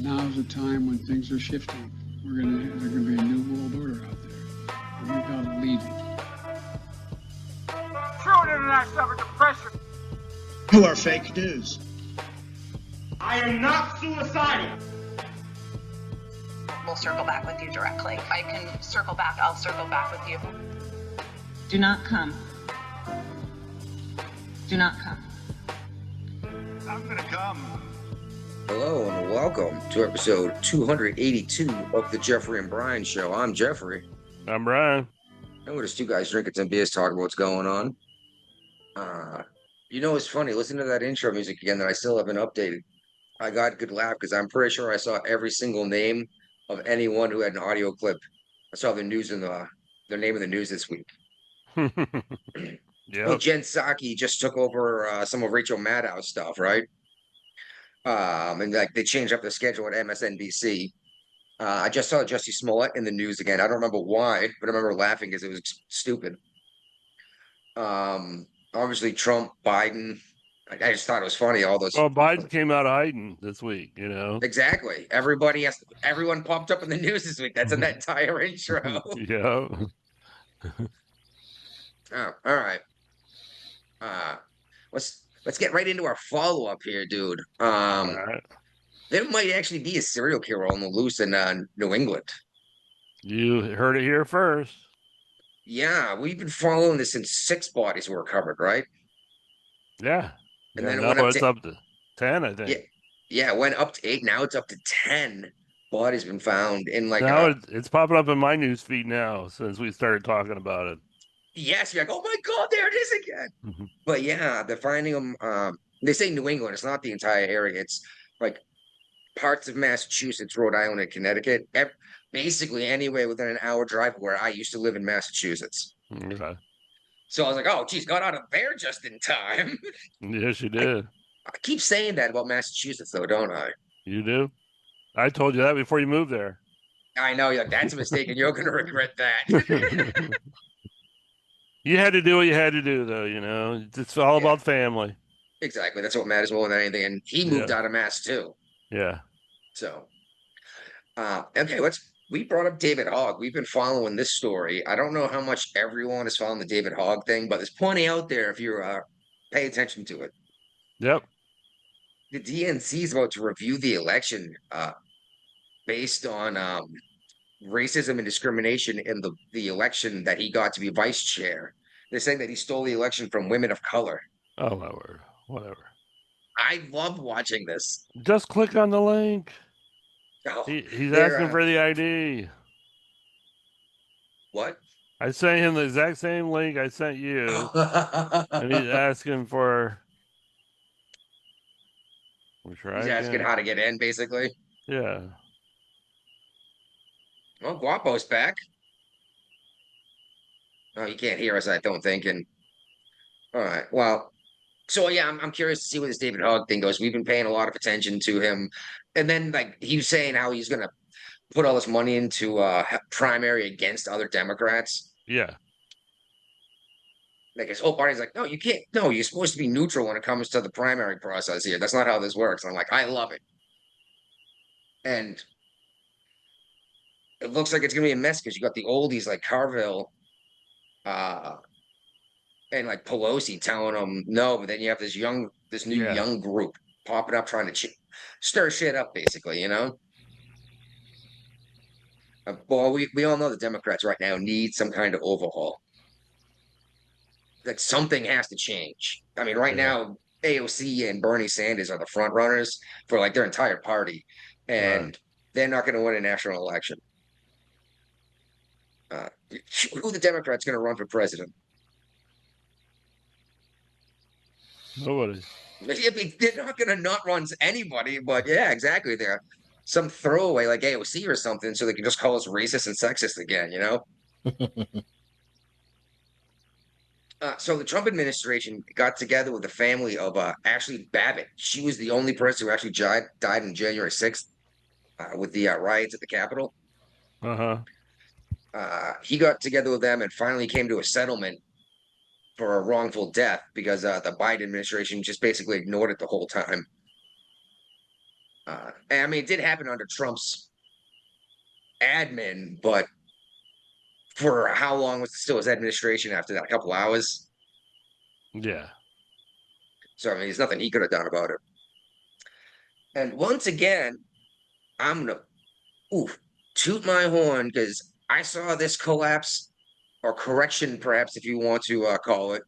now's the time when things are shifting. There's gonna be a new world order out there, and we've got to lead it. True international depression. You are fake news. I am not suicidal. We'll circle back with you directly. If I can circle back, I'll circle back with you. Do not come. Do not come. I'm gonna come. Hello and welcome to episode 282 of the Jeffrey and Brian Show. I'm Jeffrey. I'm Brian. And we're just two guys drinking some beers, talking about what's going on. It's funny, listen to that intro music again that I still haven't updated. I got a good laugh because I'm pretty sure I saw every single name of anyone who had an audio clip. I saw the news in the name of the news this week. Yeah. Well, Jen Psaki just took over some of Rachel Maddow's stuff, right? And like they changed up the schedule at MSNBC. I just saw Jussie Smollett in the news again. I don't remember why, but I remember laughing because it was stupid. Obviously Trump, Biden. I just thought it was funny. All those. Well, Biden came out of hiding this week, Exactly. Everyone popped up in the news this week. That's in that entire intro. Yeah. Oh, all right. Let's get right into our follow-up here, dude. All right. There might actually be a serial killer on the loose in New England. You heard it here first. Yeah, we've been following this since 6 bodies were recovered, right? Yeah. And then it now went up it's to, up to 10, I think. Yeah, it went up to 8. Now it's up to 10 bodies been found in like. Now it's popping up in my news feed now since we started talking about it. Yes, you're like, oh my God, there it is again. Mm-hmm. But yeah, they're finding them. They say New England. It's not the entire area. It's like parts of Massachusetts, Rhode Island, and Connecticut. Basically, anywhere within an hour drive where I used to live in Massachusetts. Okay. So I was like, oh, geez, got out of there just in time. Yes, you did. I keep saying that about Massachusetts, though, don't I? You do? I told you that before you moved there. I know. You're like, that's a mistake, and you're going to regret that. You had to do what you had to do, though, It's all about family. Exactly. That's what matters more than anything. And he moved out of Mass, too. Yeah. So, okay, we brought up David Hogg. We've been following this story. I don't know how much everyone is following the David Hogg thing, but there's plenty out there if you pay attention to it. Yep. The DNC is about to review the election based on racism and discrimination in the election that he got to be vice chair. They're saying that he stole the election from women of color. Oh, whatever. I love watching this. Just click on the link. Oh, He's asking for the ID. What? I sent him the exact same link I sent you, and he's asking for. He's asking how to get in, basically. Yeah. Well, Guapo's back. Oh, he can't hear us, I don't think. And all right, well, so yeah, I'm curious to see where this David Hogg thing goes. We've been paying a lot of attention to him, and then like he was saying how he's gonna put all this money into primary against other Democrats. Yeah. Like his whole party's like, no, you can't. No, you're supposed to be neutral when it comes to the primary process here. That's not how this works. And I'm like, I love it. And it looks like it's gonna be a mess because you got the oldies like Carville, and like Pelosi telling them no, but then you have this new young group popping up trying to stir shit up, basically, Well, we all know the Democrats right now need some kind of overhaul. Like something has to change. I mean, right now, AOC and Bernie Sanders are the front runners for like their entire party, and they're not going to win a national election. Who the Democrats going to run for president? Nobody. They're not going to not run anybody, but yeah, exactly. They're some throwaway like AOC or something, so they can just call us racist and sexist again, So the Trump administration got together with the family of Ashley Babbitt. She was the only person who actually died on January 6th with the riots at the Capitol. He got together with them and finally came to a settlement for a wrongful death because the Biden administration just basically ignored it the whole time. And I mean, it did happen under Trump's admin, but for how long was still his administration after that? A couple hours. Yeah. So I mean, there's nothing he could have done about it. And once again, I'm gonna toot my horn because I saw this collapse or correction, perhaps if you want to call it,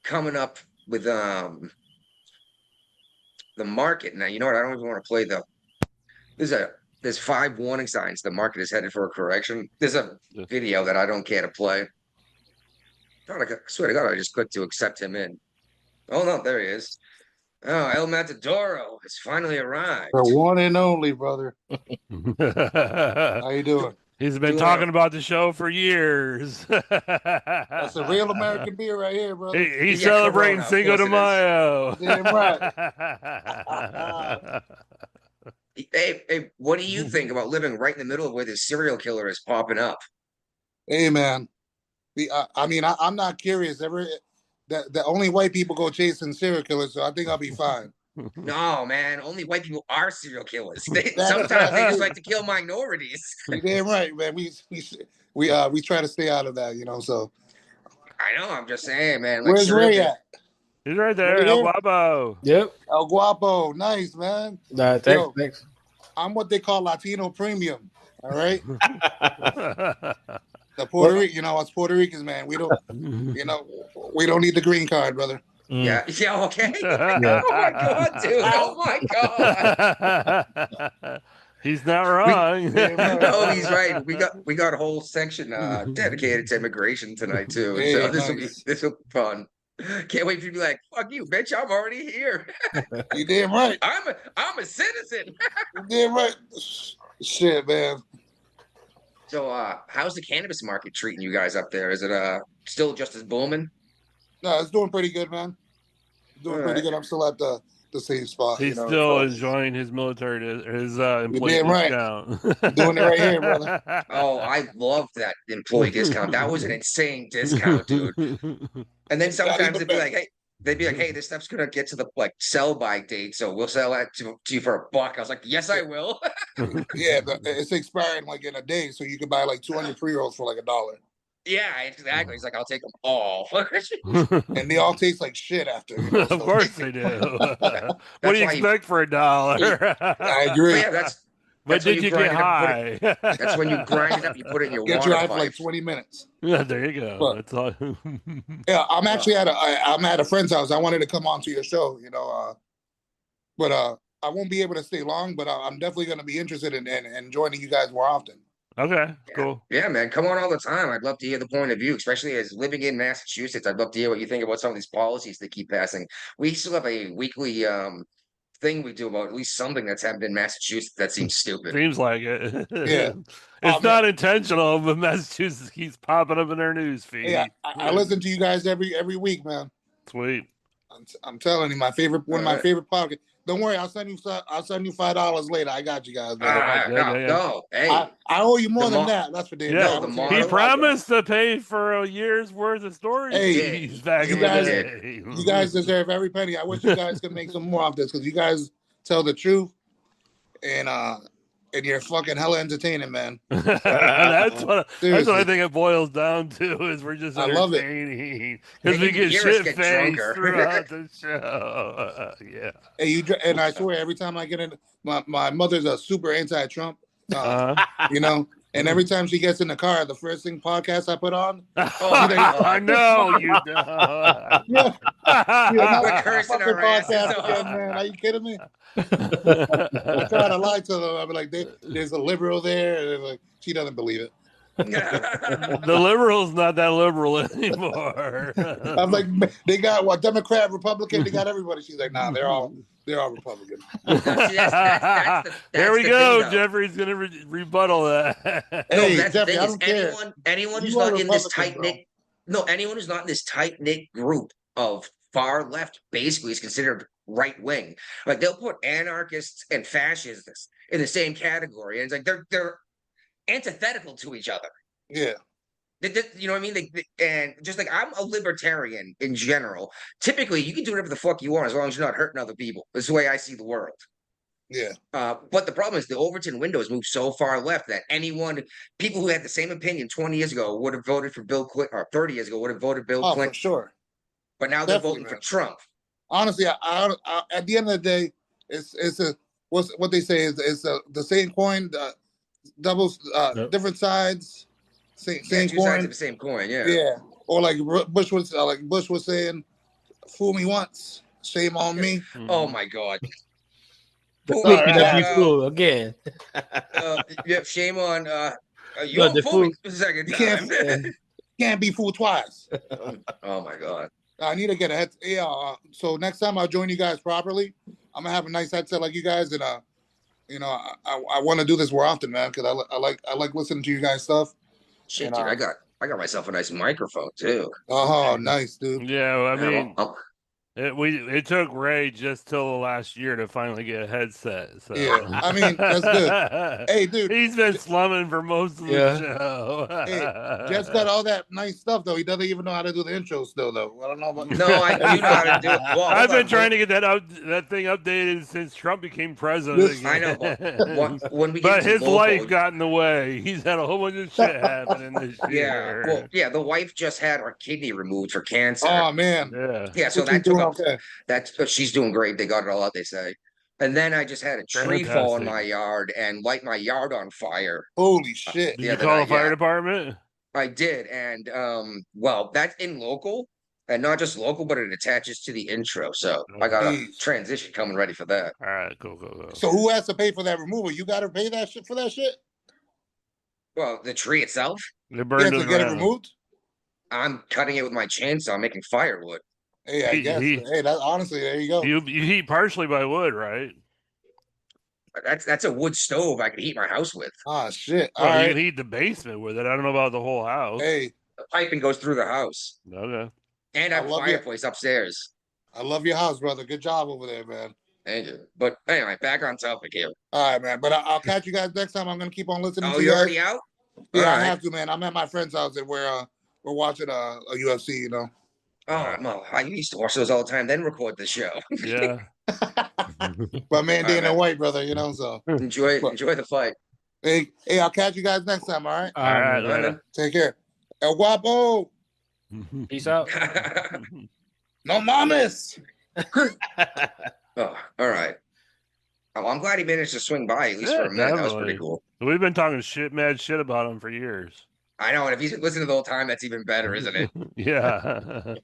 coming up with the market. Now you know what? I don't even want to play the. There's 5 warning signs the market is headed for a correction. There's a video that I don't care to play. I swear to God, I just clicked to accept him in. Oh no, there he is. Oh, El Matadoro has finally arrived. The one and only, brother. How you doing? He's been talking about the show for years. That's a real American beer right here, brother. He's celebrating Corona, Cinco de Mayo. Damn right. Hey, what do you think about living right in the middle of where this serial killer is popping up? Hey, man. I mean, I'm not curious. The only white people go chasing serial killers, so I think I'll be fine. No, man. Only white people are serial killers. Sometimes they just like to kill minorities. You're damn right, man. We try to stay out of that, you know. So I know. I'm just saying, man. Like, where's Ray at? He's right there, Right El here? Guapo. Yep. El Guapo, nice, man. Thanks. I'm what they call Latino premium. All right. The Puerto Rican, you know, us Puerto Ricans, man. We don't need the green card, brother. Yeah. Okay. Yeah. Oh my God, dude. Oh my God. He's not wrong. No, he's right. We got a whole section dedicated to immigration tonight too. Yeah, So nice. this will be fun. Can't wait for you to be like, fuck you, bitch. I'm already here. You damn right. I'm a citizen. You damn right. Shit, man. So how's the cannabis market treating you guys up there? Is it still just as booming? No, it's doing pretty good, man. Doing pretty good. I'm still at the same spot. He's still enjoying his military, his employee damn right. discount. Doing it right here, brother. Oh, I loved that employee discount. That was an insane discount, dude. And then sometimes they'd be like, hey, this stuff's gonna get to the sell by date, so we'll sell that to you for $1. I was like, yes, I will. Yeah, it's expiring in a day, so you can buy 200 pre-rolls for $1. Yeah, exactly. He's like, I'll take them all. And they all taste like shit after. You know, Of course they do. What do you expect for $1? I agree. Yeah, but did you get high? That's when you grind it up. You put it in your Get water you high for pipe. 20 minutes. Yeah, there you go. But, That's all. yeah, I'm actually I'm at a friend's house. I wanted to come on to your show, you know, but I won't be able to stay long. But I'm definitely going to be interested in joining you guys more often. Okay, cool. Yeah, man, come on all the time. I'd love to hear the point of view, especially as living in Massachusetts. I'd love to hear what you think about some of these policies they keep passing. We still have a weekly thing we do about at least something that's happened in Massachusetts that seems stupid. Seems like it. Yeah. It's not intentional, but Massachusetts keeps popping up in their news feed. Yeah, I listen to you guys every week, man. Sweet. I'm telling you, one of my favorite podcasts. Don't worry, I'll send you $5 later. I got you guys. No, hey, I owe you more than that. That's for damn. Yeah, he promised to pay for a year's worth of storage fees back in the day. You guys deserve every penny. I wish you guys could make some more of this because you guys tell the truth, and you're fucking hella entertaining, man. That's what I think it boils down to is we're just entertaining because we get shit faced throughout the show. Yeah. Hey, and I swear every time I get in, my mother's a super anti-Trump, you know. And every time she gets in the car, the first thing podcast I put on. I know you don't. We're cursing our asses again, man. Are you kidding me? I try to lie to them. I'll be like, there's a liberal there. And she doesn't believe it. The liberal's not that liberal anymore. I'm like, they got Democrat, Republican, they got everybody. She's like, nah, they're all Republican. There we go. Jeffrey's gonna rebuttal that. Hey, that's Jeffrey, the thing is, anyone who's not in this tight knit, anyone who's not in this tight knit group of far left basically is considered right wing. Like they'll put anarchists and fascists in the same category, and it's like they're antithetical to each other. Yeah. You know what I mean? And just like I'm a libertarian in general. Typically, you can do whatever the fuck you want as long as you're not hurting other people. That's the way I see the world. Yeah. But the problem is the Overton window has moved so far left that people who had the same opinion 20 years ago would have voted for Bill Clinton, or 30 years ago would have voted Bill Oh, Clinton. for sure. But now they're voting for Trump. Honestly, I, at the end of the day, it's what they say is the same coin, double different sides, same two coin. sides of the same coin. Yeah. Yeah. Or like Bush was saying, "Fool me once, shame on me." Oh my God. Fool again. Yeah, shame on you. Fool me the second time. Can't be fooled twice. Oh my God. I need to get a head. Yeah. So next time I'll join you guys properly. I'm gonna have a nice headset like you guys, and you know, I want to do this more often, man, because I like listening to you guys stuff. Shit, and, dude, I got myself a nice microphone too. Oh, nice, dude. Yeah, I mean, it took Ray just till the last year to finally get a headset. So. Yeah, I mean that's good. Hey, dude, he's been slumming for most of the show. Hey, Jeff's got all that nice stuff though. He doesn't even know how to do the intro still though. I don't know about. No, I do know how to do it. Well, I've been trying to get that thing updated since Trump became president. I know. But his wife got in the way. He's had a whole bunch of shit happening this year. Well, yeah, the wife just had her kidney removed for cancer. Oh man. Yeah. So that took but she's doing great. They got it all out, they say. And then I just had a tree fall in my yard and light my yard on fire. Holy shit. Did you call the fire department? I did. And well, that's in local. And not just local, but it attaches to the intro. So I got a transition coming ready for that. All right, go. So who has to pay for that removal? You got to pay that shit for that shit? Well, the tree itself? They burned to get it removed? I'm cutting it with my chainsaw, making firewood. Hey, I guess. Hey, that honestly, there you go. You heat partially by wood, right? That's a wood stove I could heat my house with. Oh shit! Well, you can heat the basement with it. I don't know about the whole house. Hey, the piping goes through the house. Okay. And I have a fireplace upstairs. I love your house, brother. Good job over there, man. Thank you. But anyway, back on topic here. All right, man. But I'll catch you guys next time. I'm gonna keep on listening. Oh, you're already out? Yeah, I have to, man. I'm at my friend's house and we're watching a UFC. You know. Oh no, I used to watch those all the time, then record the show. Yeah. But man, Dana White, brother, you know, so enjoy the fight. Hey, I'll catch you guys next time, all right? All right, later. Take care. El Guapo. Peace out. No mames. Oh, all right. Oh, I'm glad he managed to swing by at least for a minute. Definitely. That was pretty cool. We've been talking mad shit about him for years. I know, and if he's listening the whole time, that's even better, isn't it? Yeah.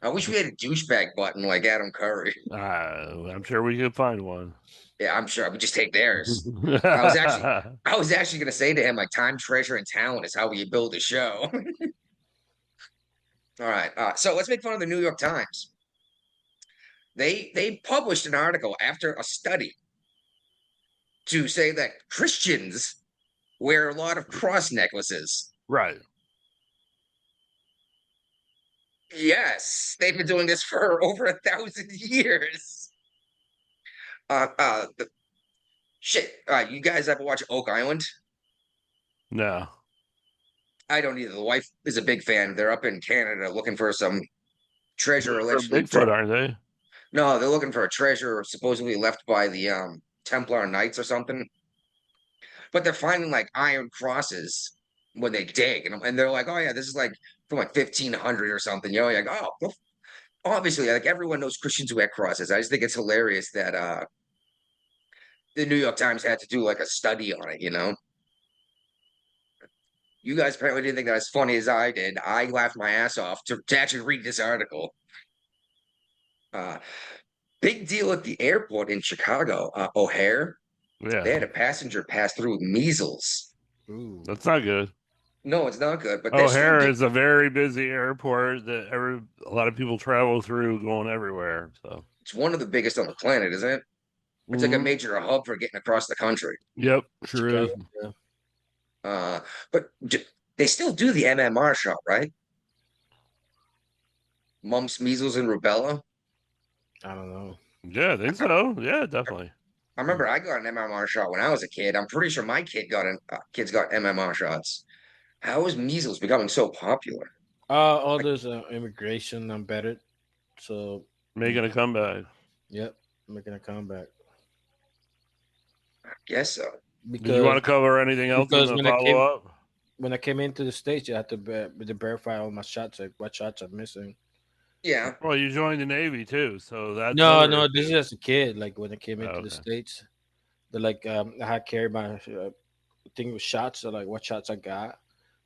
I wish we had a douchebag button like Adam Curry. I'm sure we could find one. Yeah, I'm sure. We just take theirs. I was actually going to say to him, like, time, treasure, and talent is how we build a show. All right. So let's make fun of the New York Times. They published an article after a study to say that Christians wear a lot of cross necklaces. Right. Yes, they've been doing this for over 1,000 years. You guys ever watch Oak Island? No. I don't either. The wife is a big fan. They're up in Canada looking for some treasure. Bigfoot, aren't they? No, they're looking for a treasure supposedly left by the Templar Knights or something. But they're finding like iron crosses when they dig, and they're like, "Oh yeah, this is like from like 1500 or something." You know, like, oh, obviously, like everyone knows Christians who wear crosses. I just think it's hilarious that the New York Times had to do like a study on it. You know, you guys apparently didn't think that as funny as I did. I laughed my ass off to actually read this article. Big deal at the airport in Chicago, O'Hare. Yeah. They had a passenger pass through with measles. Ooh. That's not good. No, it's not good. But O'Hare is a very busy airport that a lot of people travel through going everywhere. So it's one of the biggest on the planet, isn't it? It's like a major hub for getting across the country. Yep, sure is. Yeah. But they still do the MMR shot, right? Mumps, measles, and rubella. I don't know. Yeah, I think so. Yeah, definitely. I remember I got an MMR shot when I was a kid. I'm pretty sure my kids got MMR shots. How is measles becoming so popular? All this immigration embedded. So making a comeback. Yep, making a comeback. Guess so. Do you want to cover anything else in the follow-up? When I came into the States, you had to verify all my shots, like what shots I'm missing. Yeah. Well, you joined the Navy too, so that's no. This is as a kid. Like when I came into the States, they're like, I had carried my thing with shots. So like, what shots I got?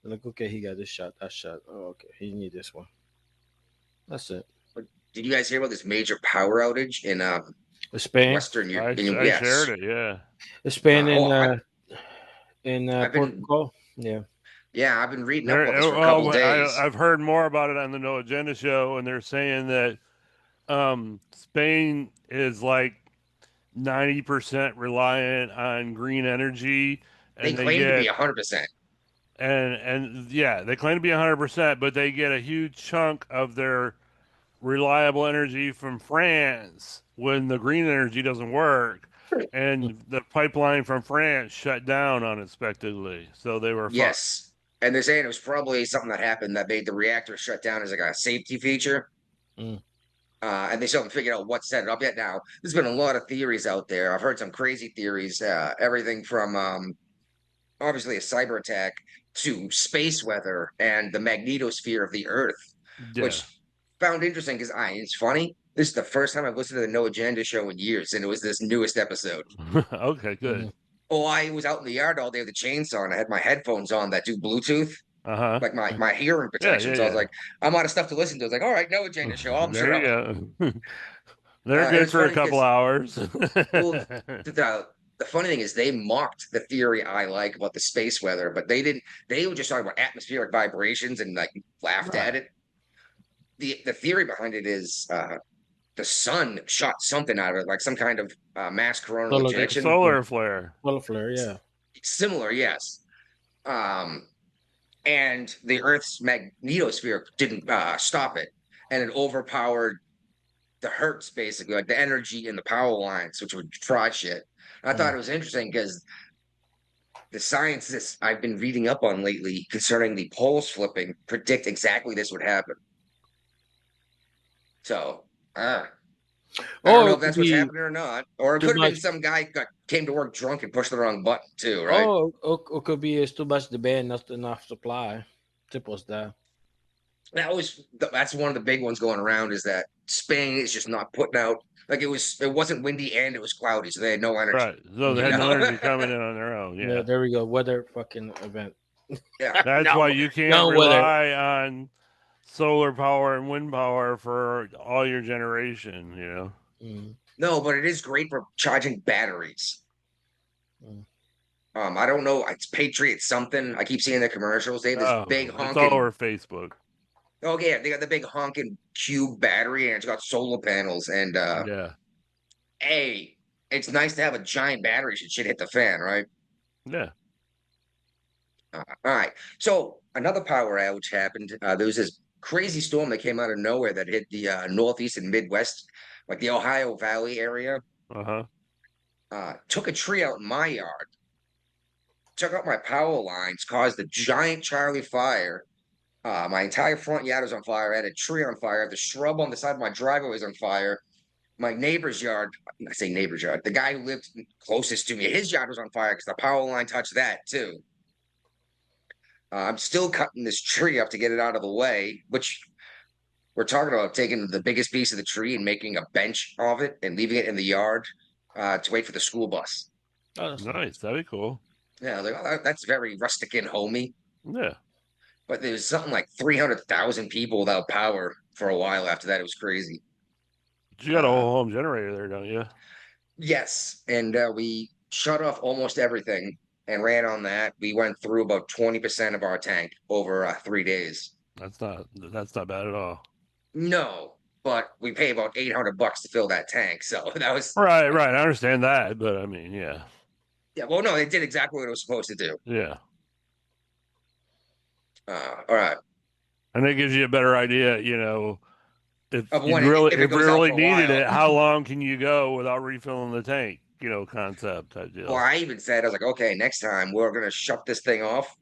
They're like, okay, he got this shot, that shot. Oh, okay, he need this one. That's it. Did you guys hear about this major power outage in Spain? Western Europe? I shared it. Yeah. Spain in Portugal. Yeah. Yeah, I've been reading up on this for a couple days. I've heard more about it on the No Agenda show, and they're saying that Spain is like 90% reliant on green energy. And they claim to be 100%. And yeah, they claim to be 100%, but they get a huge chunk of their reliable energy from France when the green energy doesn't work. And the pipeline from France shut down unexpectedly. So they were fucked. And they're saying it was probably something that happened that made the reactor shut down as like a safety feature. And they still haven't figured out what set it up yet. Now, there's been a lot of theories out there. I've heard some crazy theories, everything from obviously a cyber attack to space weather and the magnetosphere of the Earth, which found interesting because it's funny. This is the first time I've listened to the No Agenda show in years, and it was this newest episode. Okay, good. Oh, I was out in the yard all day with a chainsaw, and I had my headphones on that do Bluetooth. Like my hearing protection. So I was like, I'm out of stuff to listen to. I was like, all right, No Agenda show. I'm there you go. They're good for a couple hours. Well, the funny thing is they mocked the theory I like about the space weather, but they didn't. They were just talking about atmospheric vibrations and like laughed at it. The theory behind it is the sun shot something out of it, like some kind of mass coronal ejection. Solar flare. Solar flare, yeah. Similar, yes. And the Earth's magnetosphere didn't stop it, and it overpowered the hertz, basically, like the energy in the power lines, which would try shit. I thought it was interesting because the scientists I've been reading up on lately concerning the poles flipping predict exactly this would happen. So, I don't know if that's what's happening or not. Or it could have been some guy came to work drunk and pushed the wrong button too, right? Oh, it could be it's too much demand, not enough supply. Tipos that. That's one of the big ones going around is that Spain is just not putting out, like it wasn't windy and it was cloudy, so they had no energy. Right. So they had no energy coming in on their own. Yeah. There we go. Weather fucking event. Yeah. That's why you can't rely on solar power and wind power for all your generation, you know. No, but it is great for charging batteries. I don't know. It's Patriot something. I keep seeing the commercials. They have this big honking. It's all over Facebook. Oh yeah, they got the big honking cube battery, and it's got solar panels. And hey, it's nice to have a giant battery. Should shit hit the fan, right? Yeah. All right. So another power outage happened. There was this crazy storm that came out of nowhere that hit the Northeast and Midwest, like the Ohio Valley area. Took a tree out in my yard. Took out my power lines, caused a giant Charlie fire. My entire front yard was on fire. I had a tree on fire. The shrub on the side of my driveway was on fire. My neighbor's yard, I say neighbor's yard, the guy who lived closest to me, his yard was on fire because the power line touched that too. I'm still cutting this tree up to get it out of the way, which we're talking about taking the biggest piece of the tree and making a bench of it and leaving it in the yard to wait for the school bus. Oh, that's nice. That'd be cool. Yeah, like, oh, that's very rustic and homey. Yeah. But there's something like 300,000 people without power for a while after that. It was crazy. You got a whole home generator there, don't you? Yes. And we shut off almost everything and ran on that. We went through about 20% of our tank over 3 days. That's not bad at all. No, but we pay about $800 to fill that tank. So that was right. I understand that, but I mean, yeah. Yeah, well, no, it did exactly what it was supposed to do. Yeah. All right. And it gives you a better idea, you know, if you really needed it, how long can you go without refilling the tank, you know, concept type deal. Well, I even said, I was like, okay, next time we're going to shut this thing off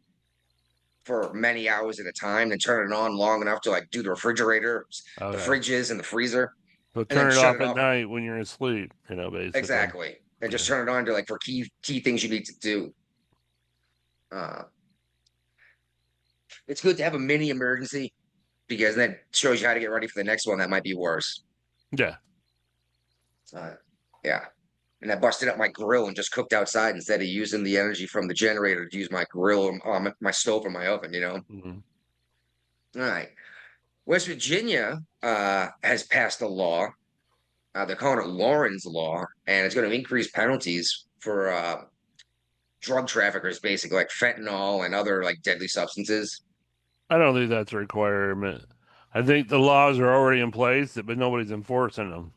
for many hours at a time and turn it on long enough to like do the refrigerator, the fridges and the freezer. So turn it off at night when you're asleep, you know, basically. Exactly. and just turn it on to like for key things you need to do. It's good to have a mini emergency because that shows you how to get ready for the next one that might be worse. Yeah. Yeah. And I busted up my grill and just cooked outside instead of using the energy from the generator to use my grill, my stove, or my oven, Mm-hmm. All right. West Virginia has passed a law. They're calling it Lauren's Law, and it's going to increase penalties for drug traffickers, basically, like fentanyl and other like deadly substances. I don't think that's a requirement. I think the laws are already in place, but nobody's enforcing them.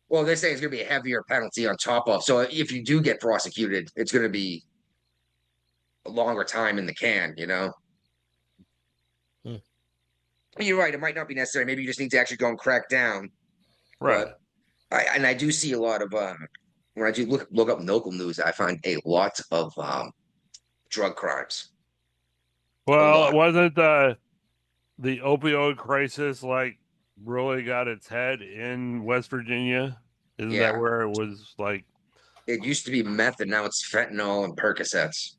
Well, they're saying it's going to be a heavier penalty on top of. So if you do get prosecuted, it's going to be a longer time in the can. Hmm. You're right. It might not be necessary. Maybe you just need to actually go and crack down. Right. But I do see a lot of when I do look up local news, I find a lot of drug crimes. Well, it lot. wasn't the opioid crisis like really got its head in West Virginia? Isn't that Yeah. where it was like? It used to be meth, and now it's fentanyl and Percocets.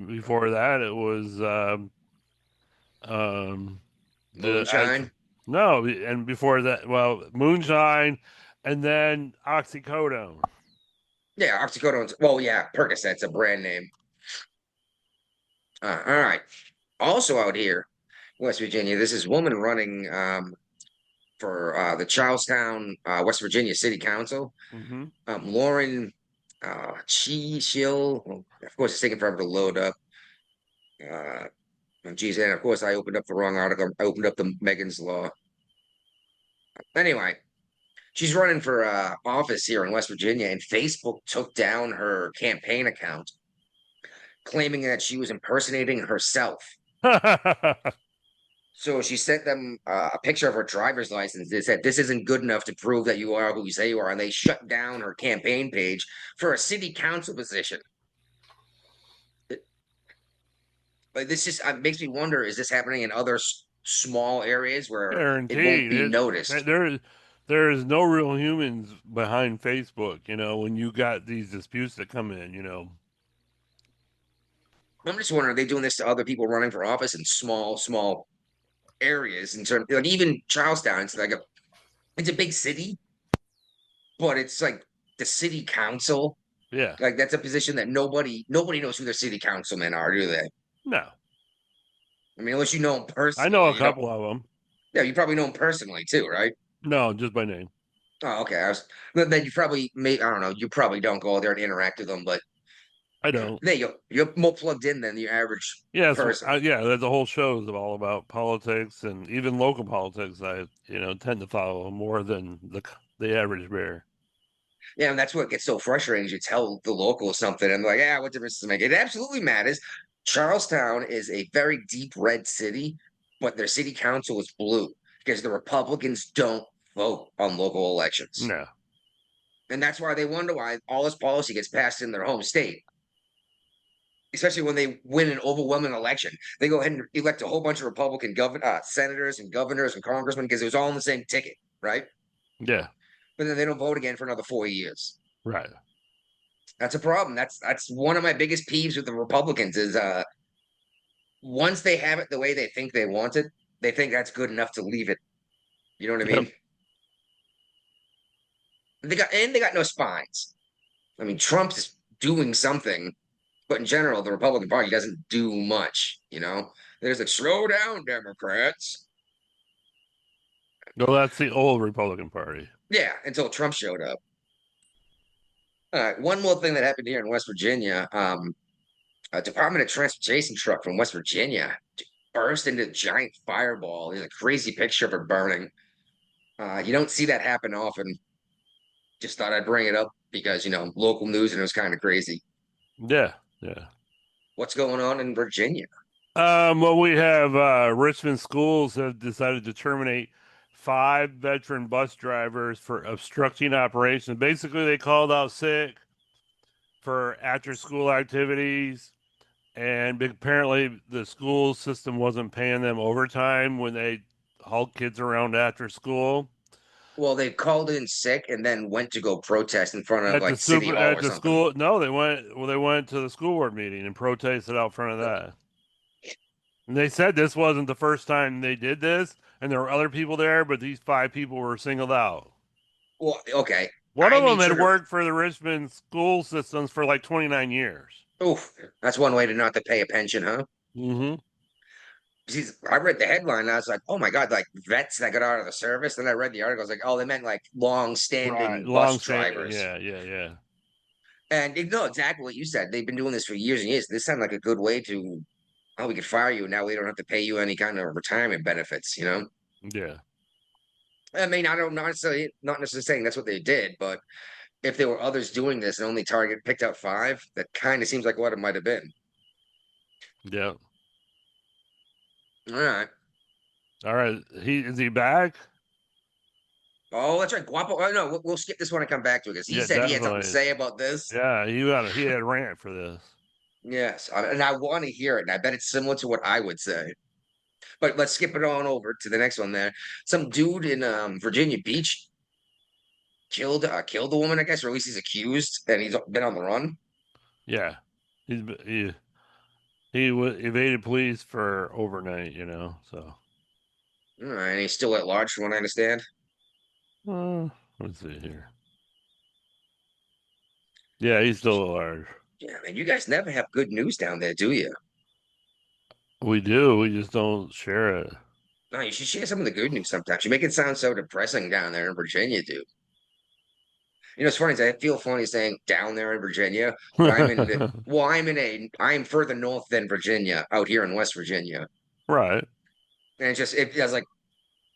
Before that, it was Moonshine. no, and before that, well, moonshine, and then oxycodone. Yeah, oxycodone. Well, yeah, Percocet's a brand name. All right. Also out here, West Virginia, this is woman running for the Charlestown, West Virginia City Council. Mm-hmm. Lauren Shill. Of course, it's taking forever to load up. Geez, and of course, I opened up the wrong article. I opened up the Megan's Law. Anyway, she's running for office here in West Virginia, and Facebook took down her campaign account, claiming that she was impersonating herself. So she sent them a picture of her driver's license. They said, "This isn't good enough to prove that you are who you say you are." And they shut down her campaign page for a city council position. Like, this just makes me wonder, is this happening in other small areas where it won't Guaranteed. be noticed? There is no real humans behind Facebook, when you got these disputes that come in, I'm just wondering, are they doing this to other people running for office in small areas? In terms, like even Charlestown, it's a big city, but it's like the city council. Yeah. Like that's a position that nobody knows who their city councilmen are, do they? No. I mean, unless you know them personally. I know a couple of them. Yeah, you probably know them personally too, right? No, just by name. Oh, okay. Then you probably I don't know. You probably don't go out there and interact with them, but I don't. there you go. You're more plugged in than the average person. Yeah. The whole show is all about politics and even local politics. I tend to follow more than the average bear. Yeah, and that's what gets so frustrating is you tell the locals something and they're like, yeah, what difference does it make? It absolutely matters. Charlestown is a very deep red city, but their city council is blue because the Republicans don't vote on local elections. No. And that's why they wonder why all this policy gets passed in their home state. Especially when they win an overwhelming election. They go ahead and elect a whole bunch of Republican senators and governors and congressmen because it was all on the same ticket, right? Yeah. But then they don't vote again for another 4 years. Right. That's a problem. That's one of my biggest peeves with the Republicans is once they have it the way they think they want it, they think that's good enough to leave it. You know what I mean? They got no spines. I mean, Trump's doing something, but in general, the Republican Party doesn't do much. There's like slow down, Democrats. No, that's the old Republican Party. Yeah, until Trump showed up. All right, one more thing that happened here in West Virginia. A Department of Transportation truck from West Virginia burst into a giant fireball. There's a crazy picture of it burning. You don't see that happen often. Just thought I'd bring it up because, local news and it was kind of crazy. Yeah. What's going on in Virginia? Well, we have Richmond schools have decided to terminate 5 veteran bus drivers for obstructing operations. Basically, they called out sick for after-school activities, and apparently the school system wasn't paying them overtime when they hauled kids around after school. Well, they called in sick and then went to go protest in front of At like City Hall at or the something. school. No, they went. Well, they went to the school board meeting and protested out front of that. And they said this wasn't the first time they did this, and there were other people there, but these 5 people were singled out. Well, okay. One I of them made had sure to. worked for the Richmond school systems for like 29 years. Oof, that's one way to not to pay a pension, huh? Mm-hmm. I read the headline and I was like, oh my God, like vets that got out of the service. Then I read the article, I was like, oh, they meant like long Right, standing long bus standing. drivers. Yeah. And you know exactly what you said. They've been doing this for years and years. This sounded like a good way to, oh, we could fire you. Now we don't have to pay you any kind of retirement benefits, you know? Yeah. I mean, I don't not necessarily saying that's what they did, but if there were others doing this and only Target picked out 5, that kind of seems like what it might have been. Yeah. All right. All right. Is he back? Oh, that's right. Guapo. Oh, no, we'll skip this one and come back to it because he Yeah, said he had something to definitely. say about this. Yeah, he had a rant for this. Yes, and I want to hear it, and I bet it's similar to what I would say. But let's skip it on over to the next one. There, some dude in Virginia Beach killed the woman, I guess, or at least he's accused, and he's been on the run. Yeah, he evaded police for overnight, you know. So, And he's still at large, from what I understand. Let's see here. Yeah, he's still at large. Yeah, man, you guys never have good news down there, do you? We do. We just don't share it. No, you should share some of the good news sometimes. You make it sound so depressing down there in Virginia, dude. You know, it's funny. I feel funny saying down there in Virginia, but I'm further north than Virginia, out here in West Virginia. Right. And it was like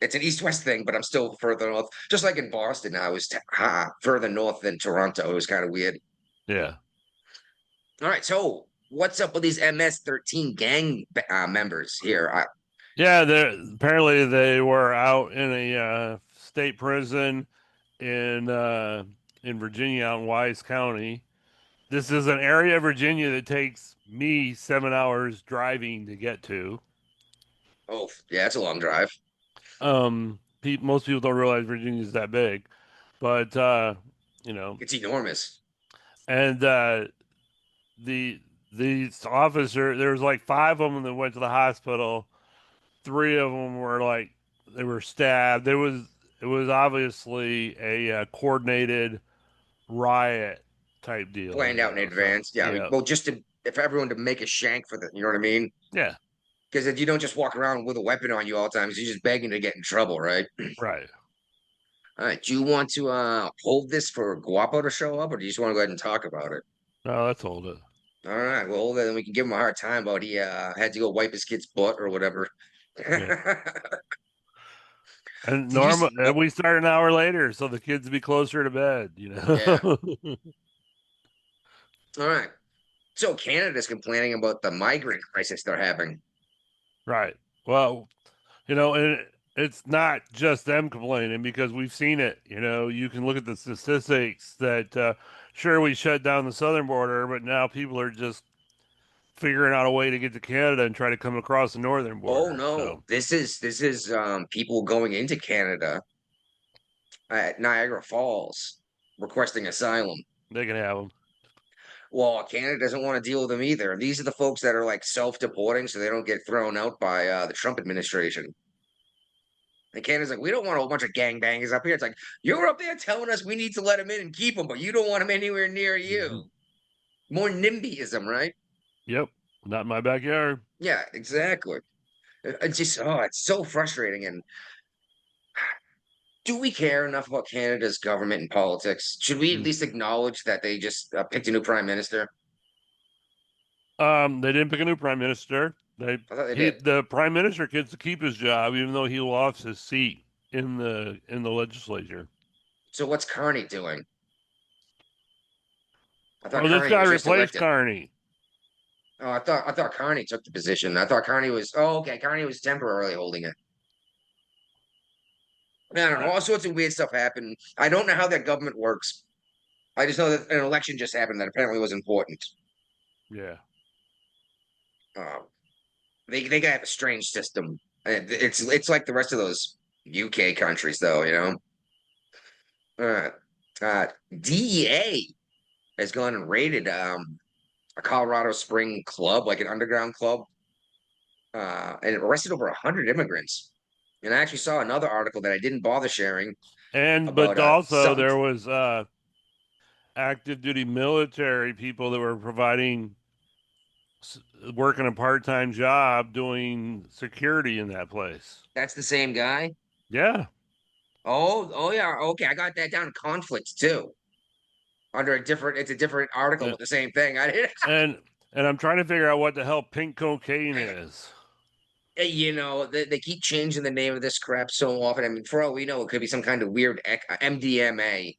it's an east-west thing, but I'm still further north. Just like in Boston, I was further north than Toronto. It was kind of weird. Yeah. All right, so what's up with these MS-13 gang members here? Yeah, apparently they were out in a state prison in Virginia, out in Wise County. This is an area of Virginia that takes me 7 hours driving to get to. Oh, yeah, it's a long drive. Most people don't realize Virginia is that big, but you know, it's enormous. And these officer, there was like 5 of them that went to the hospital. 3 of them were like they were stabbed. It was obviously a coordinated riot type deal, planned out in advance. Yeah, yeah. Well, just for everyone to make a shank for you know what I mean? Yeah. Because if you don't just walk around with a weapon on you all the time, you're just begging to get in trouble, right? Right. All right. Do you want to hold this for Guapo to show up, or do you just want to go ahead and talk about it? No, let's hold it. All right. Well, then we can give him a hard time about he had to go wipe his kid's butt or whatever. Yeah. And normally we start an hour later, so the kids be closer to bed, you know. Yeah. All right. So Canada's complaining about the migrant crisis they're having. Right. Well, you know, and it's not just them complaining because we've seen it. You know, you can look at the statistics that sure we shut down the southern border, but now people are just figuring out a way to get to Canada and try to come across the northern border. Oh no, so. This is people going into Canada at Niagara Falls requesting asylum. They can have them. Well, Canada doesn't want to deal with them either. These are the folks that are like self-deporting so they don't get thrown out by the Trump administration. And Canada's like, we don't want a whole bunch of gangbangers up here. It's like, you're up there telling us we need to let them in and keep them, but you don't want them anywhere near you. Mm-hmm. More NIMBYism, right? Yep. Not in my backyard. Yeah, exactly. It's just, it's so frustrating. And do we care enough about Canada's government and politics? Should we at least acknowledge that they just picked a new prime minister? They didn't pick a new prime minister. The prime minister gets to keep his job, even though he lost his seat in the legislature. So what's Carney doing? This guy replaced Carney. Oh, I thought Carney took the position. I thought Carney was. Oh, okay. Carney was temporarily holding it. I don't know. All sorts of weird stuff happened. I don't know how that government works. I just know that an election just happened that apparently was important. Yeah. They gotta have a strange system. It's like the rest of those UK countries, though. You know. Uh, DEA has gone and raided a Colorado Spring club, like an underground club, and it arrested over 100 immigrants. And I actually saw another article that I didn't bother sharing And about but also some. there was active duty military people that were providing working a part-time job doing security in that place. That's the same guy. Yeah. Oh yeah. Okay, I got that down. Conflict too. Under a different, it's a different article Uh, with the same thing. I didn't. and I'm trying to figure out what the hell pink cocaine is. You know, they keep changing the name of this crap so often. I mean, for all we know, it could be some kind of weird MDMA.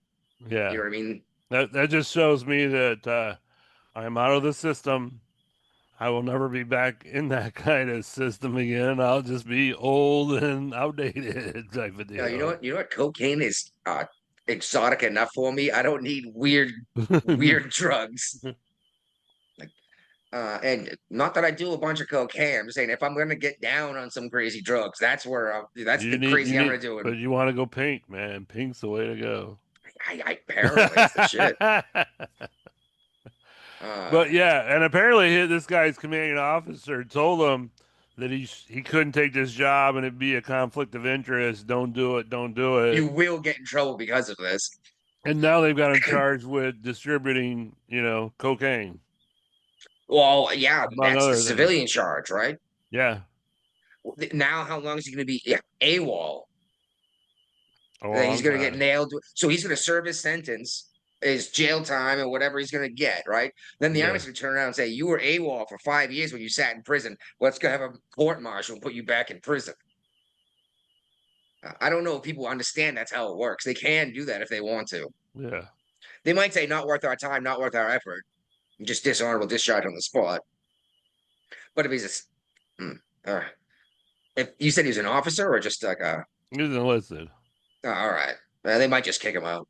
Yeah. You know what I mean? That just shows me that I'm out of the system. I will never be back in that kind of system again. I'll just be old and outdated type of deal. You know what? You know what? Cocaine is exotic enough for me. I don't need weird drugs. Like, and not that I do a bunch of cocaine. I'm just saying if I'm gonna get down on some crazy drugs, that's where that's the crazy I'm gonna do. But you want to go pink, man. Pink's the way to go. I apparently it's the shit. But yeah, and apparently this guy's commanding officer told him that he couldn't take this job and it'd be a conflict of interest. Don't do it. Don't do it. You will get in trouble because of this. And now they've got him charged with distributing, cocaine. Well, yeah, Among that's the other civilian things. charge, right? Yeah. Now, how long is he going to be? Yeah, AWOL. Oh, He's going to get nailed. So he's going to serve his sentence, his jail time, or whatever he's going to get, right? Then the Army's going to turn around and say, "You were AWOL for 5 years when you sat in prison. Let's go have a court martial and put you back in prison." I don't know if people understand that's how it works. They can do that if they want to. Yeah. They might say, "Not worth our time, not worth our effort." Just dishonorable discharge on the spot. But if he's if you said he was an officer or just like a, he was enlisted. All right, they might just kick him out.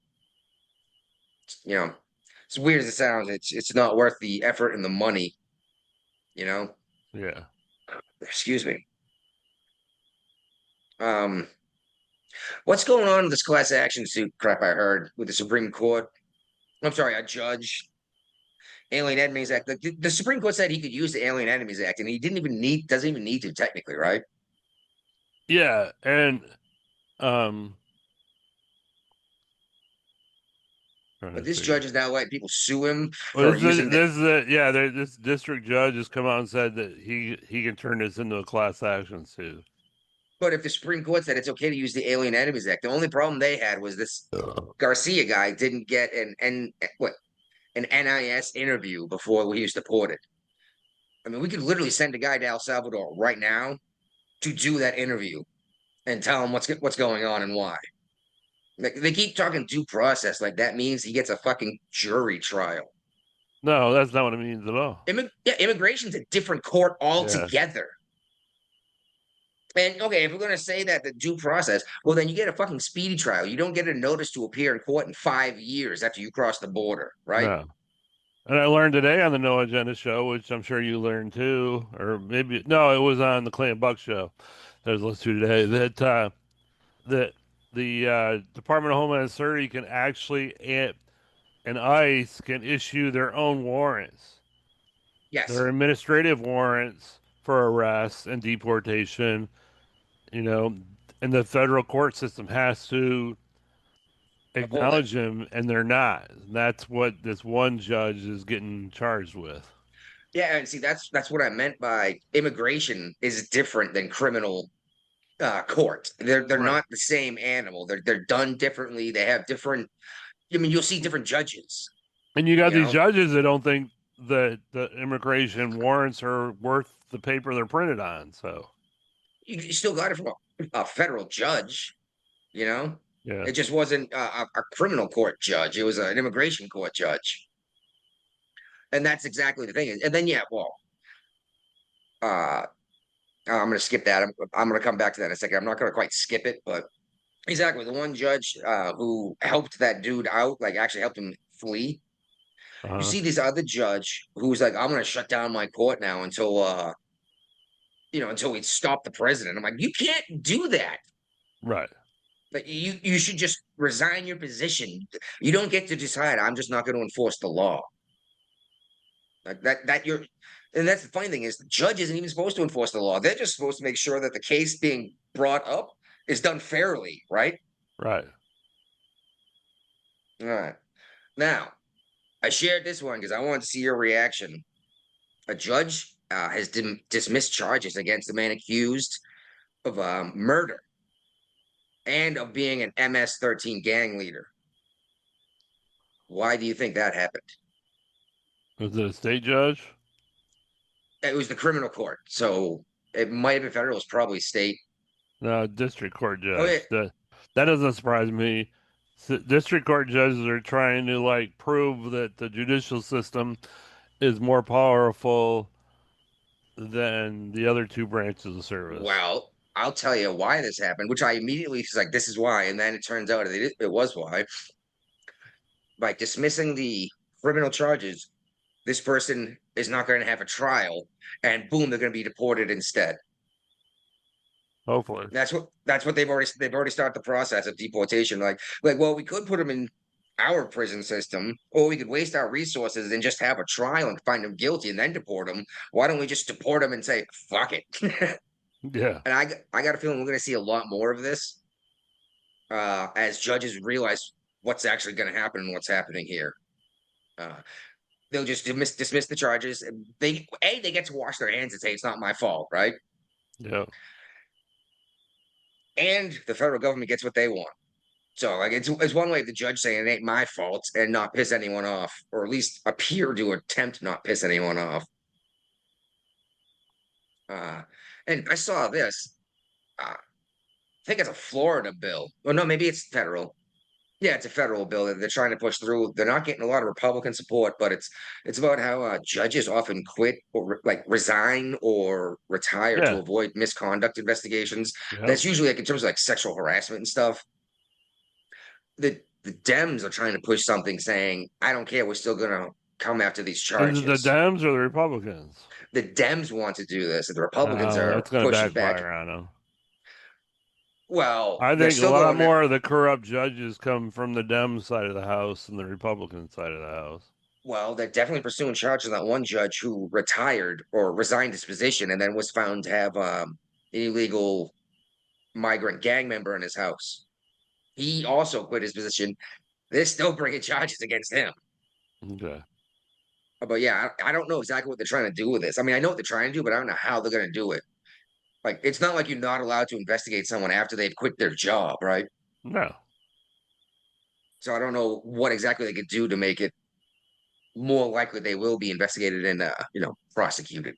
You know, as weird as it sounds, it's not worth the effort and the money. You know. Yeah. Excuse me. What's going on in this class action suit crap I heard with the Supreme Court? I'm sorry, a judge. Alien Enemies Act. The Supreme Court said he could use the Alien Enemies Act, and he doesn't even need to technically, right? Yeah, and but this judge is now letting people sue him for using this district judge has come out and said that he can turn this into a class action suit. But if the Supreme Court said it's okay to use the Alien Enemies Act, the only problem they had was this Garcia guy didn't get an NIS interview before he was deported. I mean, we could literally send a guy to El Salvador right now to do that interview and tell him what's going on and why. Like, they keep talking due process like that means he gets a fucking jury trial. No, that's not what it means at all. Immigration's a different court altogether. And okay, if we're going to say that the due process, well, then you get a fucking speedy trial. You don't get a notice to appear in court in 5 years after you cross the border, right? No. And I learned today on the No Agenda show, which I'm sure you learned too, or maybe no, it was on the Clay and Buck show that I was listening to today. That the Department of Homeland Security can actually and ICE can issue their own warrants. Yes, their administrative warrants for arrest and deportation. And the federal court system has to acknowledge them, and they're not. That's what this one judge is getting charged with. Yeah, and see, that's what I meant by immigration is different than criminal court. They're right. Not the same animal. They're done differently. They have different. I mean, you'll see different judges. And you got these judges that don't think that the immigration warrants are worth the paper they're printed on. So you still got it from a federal judge, Yeah. It just wasn't a criminal court judge. It was an immigration court judge. And that's exactly the thing. And then, I'm going to skip that. I'm going to come back to that in a second. I'm not going to quite skip it, but exactly. The one judge who helped that dude out, like actually helped him flee. You see this other judge who's like, I'm going to shut down my court now until we stop the president. I'm like, you can't do that. Right. Like you should just resign your position. You don't get to decide. I'm just not going to enforce the law. Like that you're, and that's the funny thing is the judge isn't even supposed to enforce the law. They're just supposed to make sure that the case being brought up is done fairly, right? Right. All right. Now, I shared this one because I wanted to see your reaction. A judge has dismissed charges against the man accused of murder and of being an MS-13 gang leader. Why do you think that happened? Was it a state judge? It was the criminal court, so it might have been federal. It was probably state. No, district court Oh, judge. yeah. That doesn't surprise me. District court judges are trying to like prove that the judicial system is more powerful than the other two branches of service. Well, I'll tell you why this happened, which I immediately was like, this is why. And then it turns out it was why. By dismissing the criminal charges, this person is not going to have a trial, and boom, they're going to be deported instead. Hopefully. That's what they've already started the process of deportation. Like, well, we could put them in our prison system, or we could waste our resources and just have a trial and find them guilty and then deport them. Why don't we just deport them and say, fuck it? Yeah. And I got a feeling we're going to see a lot more of this as judges realize what's actually going to happen and what's happening here. They'll just dismiss the charges. They get to wash their hands and say it's not my fault, right? Yeah. And the federal government gets what they want. So like it's one way of the judge saying it ain't my fault and not piss anyone off, or at least appear to attempt not piss anyone off. And I saw this. I think it's a Florida bill. Oh no, maybe it's federal. Yeah, it's a federal bill that they're trying to push through. They're not getting a lot of Republican support, but it's about how judges often quit or resign or retire to avoid misconduct investigations. Yeah. That's usually like in terms of like sexual harassment and stuff. The Dems are trying to push something saying, I don't care, we're still gonna come after these charges. Is it the Dems or the Republicans? The Dems want to do this, and the Republicans are that's gonna pushing backfire back. on them. Well, I they're think a still lot going more of the corrupt judges come from the Dem side of the house than the Republican side of the house. Well, they're definitely pursuing charges on that one judge who retired or resigned his position and then was found to have an illegal migrant gang member in his house. He also quit his position. They're still bringing charges against him. Okay. But yeah, I don't know exactly what they're trying to do with this. I mean, I know what they're trying to do, but I don't know how they're going to do it. Like, it's not like you're not allowed to investigate someone after they've quit their job, right? No. So I don't know what exactly they could do to make it more likely they will be investigated and prosecuted.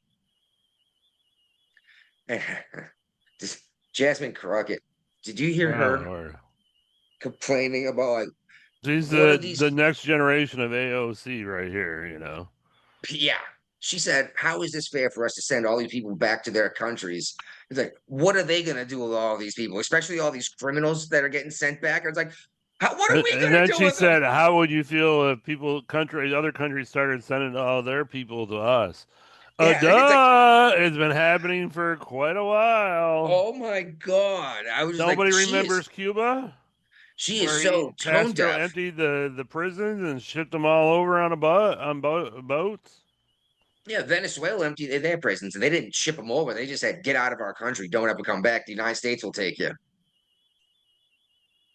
Just Jasmine Crockett. Did you hear her Lord. complaining about like She's the next generation of AOC right here, you know. Yeah. She said, how is this fair for us to send all these people back to their countries? It's like, what are they gonna do with all these people, especially all these criminals that are getting sent back? It's like, what are we gonna do? And then she said, how would you feel if other countries started sending all their people to us? It's been happening for quite a while. Oh my God. Nobody remembers Cuba? She is so tone deaf. Emptied the prisons and shipped them all over on boats. Yeah, Venezuela emptied their prisons and they didn't ship them over. They just said, get out of our country. Don't ever come back. The United States will take you.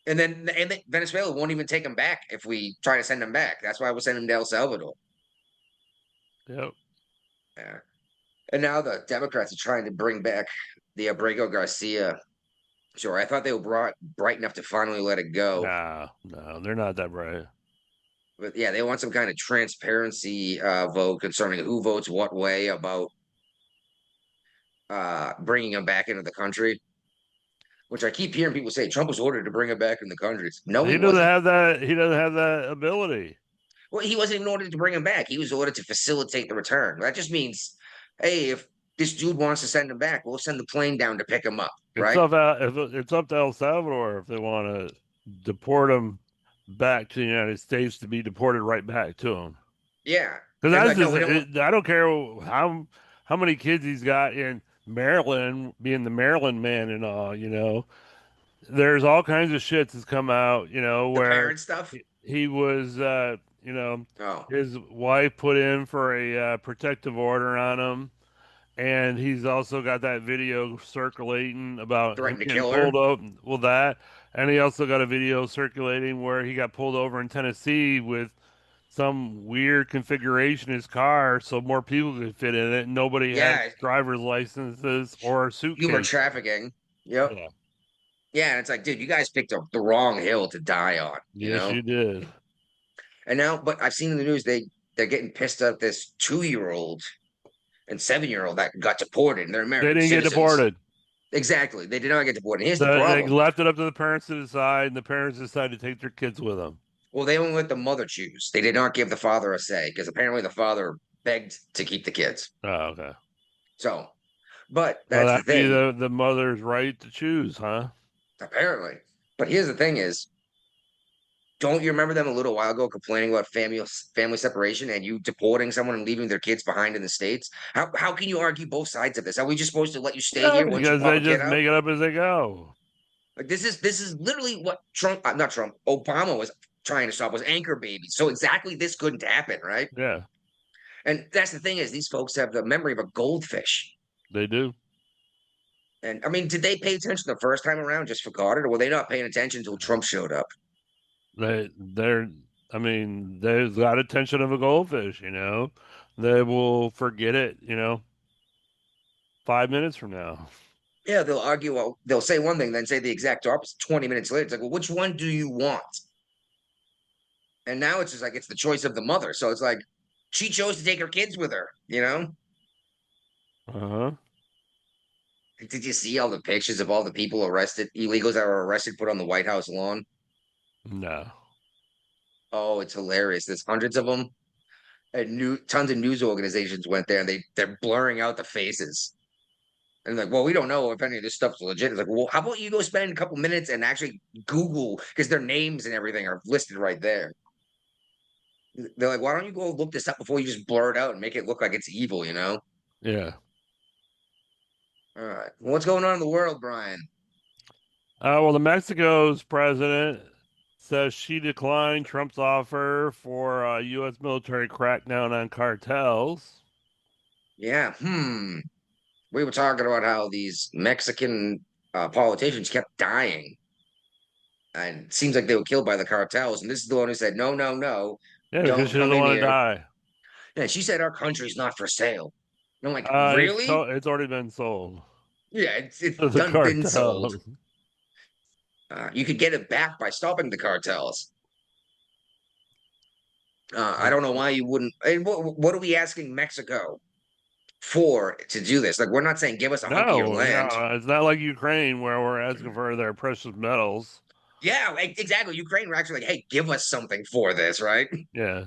And then Venezuela won't even take them back if we try to send them back. That's why we'll send them to El Salvador. Yep. Yeah. And now the Democrats are trying to bring back the Abrego Garcia. Sure, I thought they were bright enough to finally let it go. No, they're not that bright. But yeah, they want some kind of transparency vote concerning who votes what way about bringing them back into the country. Which I keep hearing people say Trump was ordered to bring him back in the country. No, he doesn't have that. He doesn't have that ability. Well, he wasn't even ordered to bring him back. He was ordered to facilitate the return. That just means, hey, if this dude wants to send him back, we'll send the plane down to pick him up. Right? It's up to El Salvador if they want to deport him back to the United States to be deported right back to him. Yeah, because I don't care how many kids he's got in Maryland, being the Maryland man and all, you know. there's all kinds of shit that's come out, The where parent stuff. he was, Oh, his wife put in for a protective order on him, and he's also got that video circulating about him threatened to getting kill pulled her. up. Well, that, and he also got a video circulating where he got pulled over in Tennessee with some weird configuration in his car so more people could fit in it. And nobody had Yeah, driver's licenses or human suitcases. trafficking. Yep. Yeah. Yeah, and it's like, dude, you guys picked up the wrong hill to die on, Yes, you did. And now, but I've seen in the news they're getting pissed at this 2-year-old and 7-year-old that got deported, and they're They American didn't get citizens. deported. Exactly, they did not get deported. And here's the They problem. left it up to the parents to decide, and the parents decided to take their kids with them. Well, they only let the mother choose. They did not give the father a say because apparently the father begged to keep the kids. Oh, okay. So, but Well, that's the that'd be thing. the mother's right to choose, huh? Apparently, but here's the thing: is don't you remember them a little while ago complaining about family separation and you deporting someone and leaving their kids behind in the states? How can you argue both sides of this? Are we just supposed to let you stay Yeah, here once you because pop they a kid just out? make it up as they go. Like this is literally what Trump, not Trump, Obama was trying to stop was anchor babies. So exactly this couldn't happen, right? Yeah, And that's the thing is these folks have the memory of a goldfish. they do. And I mean, did they pay attention the first time around, just forgot it, or were they not paying attention until Trump showed up? They're. I mean, they've got attention of a goldfish. They will forget it. 5 minutes from now. Yeah, they'll argue. Well, they'll say one thing, then say the exact opposite 20 minutes later. It's like, well, which one do you want? And now it's just like it's the choice of the mother. So it's like she chose to take her kids with her. Uh-huh. Did you see all the pictures of all the people arrested, illegals that were arrested, put on the White House lawn? No. Oh, it's hilarious. There's hundreds of them. And tons of news organizations went there and they're blurring out the faces. And like, well, we don't know if any of this stuff's legit. It's like, well, how about you go spend a couple minutes and actually Google because their names and everything are listed right there. They're like, why don't you go look this up before you just blur it out and make it look like it's evil? Yeah. All right. Well, what's going on in the world, Brian? Well, the Mexico's president says she declined Trump's offer for a U.S. military crackdown on cartels. Yeah. We were talking about how these Mexican politicians kept dying. And it seems like they were killed by the cartels. And this is the one who said, no, no, no, Yeah, because don't she come doesn't in want to here. die. Yeah, she said our country's not for sale. And I'm like, It's, really? it's already been sold. Yeah, it's The been sold. cartel. You could get it back by stopping the cartels. I don't know why you wouldn't. What are we asking Mexico for to do this? Like, we're not saying give us a hunk of your No, land. it's not like Ukraine where we're asking for their precious metals. Yeah, exactly. Ukraine were actually like, hey, give us something for this, right? Yeah.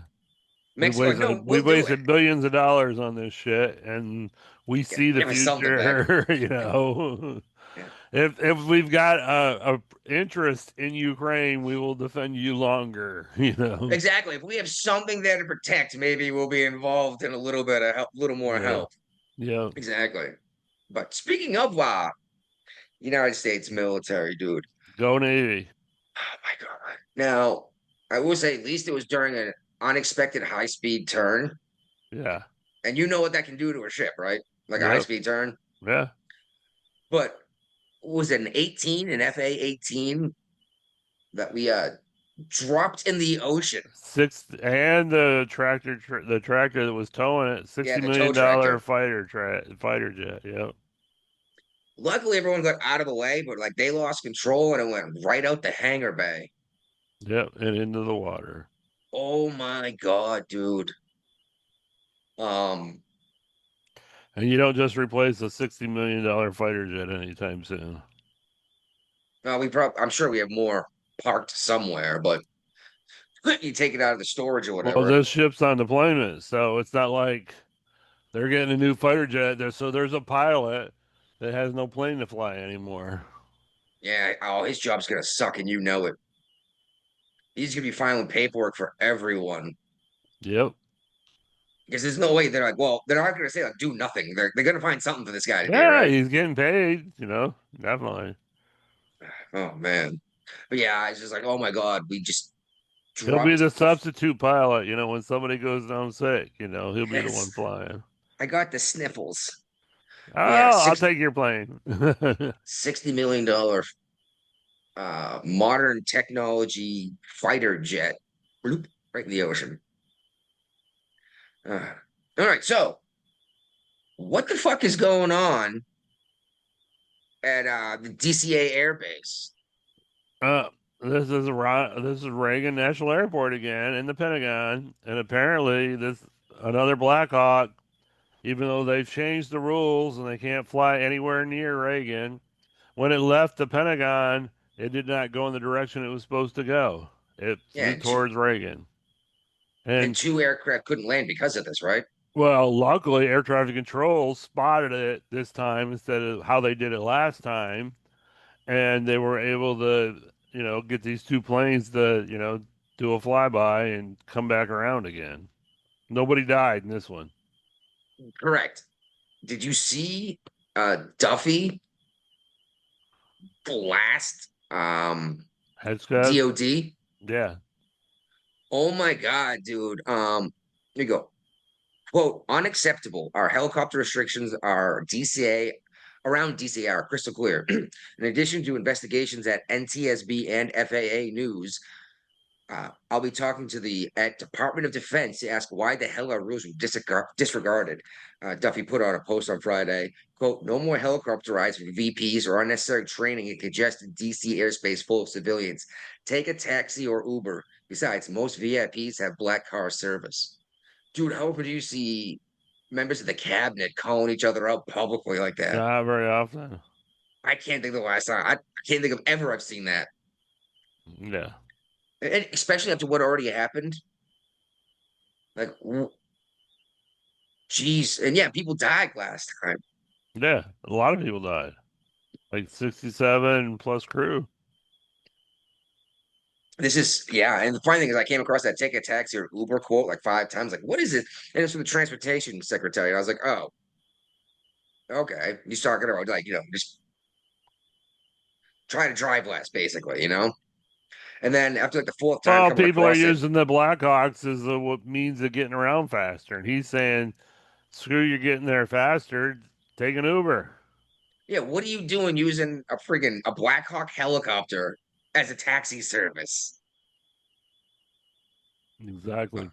Mexico, like, no, We we'll do it. wasted billions of dollars on this shit, and we see the Give us something back. future. Yeah. If we've got a interest in Ukraine, we will defend you longer. Exactly. If we have something there to protect, maybe we'll be involved in a little bit of help, little more help. Yeah. Exactly. But speaking of United States military, dude. Go Navy. Oh my God. Now, I will say at least it was during an unexpected high-speed turn. Yeah. And you know what that can do to a ship, right? Like a high-speed turn. Yeah. But was it an FA-18 that we dropped in the ocean? And the tractor that was towing it, $60 million fighter jet. Yep. Luckily, everyone got out of the way, but like they lost control and it went right out the hangar bay. Yep, and into the water. Oh my God, dude. And you don't just replace a $60 million fighter jet anytime soon. No, I'm sure we have more parked somewhere, but you take it out of the storage or whatever. Well, this ship's on deployment, so it's not like they're getting a new fighter jet. So there's a pilot that has no plane to fly anymore. Yeah. Oh, his job's gonna suck, and you know it. He's gonna be filing paperwork for everyone. Yep. Because there's no way they're like, well, they're not gonna say like do nothing. They're gonna find something for this guy to do, Yeah, right? he's getting paid. Definitely. Oh man. But yeah, it's just like, oh my God, we just He'll be dropped the substitute pilot, when somebody goes down sick, he'll be the one yes. flying. I got the sniffles. Oh, We had a I'll take your plane. $60 million modern technology fighter jet. Bloop, right in the ocean. All right, so what the fuck is going on at the DCA Air Base? Uh, this is Reagan National Airport again in the Pentagon, and apparently this another Black Hawk, even though they've changed the rules and they can't fly anywhere near Reagan, when it left the Pentagon, it did not go in the direction it was supposed to go. It Yeah, flew towards Reagan. and And two aircraft couldn't land because of this, right? well, luckily, air traffic control spotted it this time instead of how they did it last time, and they were able to, get these two planes to, do a flyby and come back around again. Nobody died in this one. Correct. Did you see Duffy blast Head scud? DOD? Yeah. Oh my God, dude. Here you go. Quote, unacceptable. Our helicopter restrictions are DCA around DCA are crystal clear. In addition to investigations at NTSB and FAA News, I'll be talking to the Department of Defense to ask why the hell our rules were disregarded. Duffy put on a post on Friday, quote, no more helicopter rides for VPs or unnecessary training in congested DC airspace full of civilians. Take a taxi or Uber. Besides, most VIPs have black car service. Dude, how often do you see members of the cabinet calling each other out publicly like that? Not very often. I can't think of the last time. I can't think of ever I've seen that. Yeah. And especially after what already happened. Like, jeez. And yeah, people died last time. Yeah. A lot of people died. Like 67 plus crew. This is, yeah. And the funny thing is, I came across that take a taxi or Uber quote like 5 times. Like, what is it? And it's from the transportation secretary. And I was like, oh, okay. He's talking about, like, just trying to drive less, basically. And then after like the fourth time Well, coming people are across it, using the Blackhawks as what means of getting around faster. And he's saying, screw you getting there faster, take an Uber. yeah, what are you doing using a Black Hawk helicopter as a taxi service? Exactly.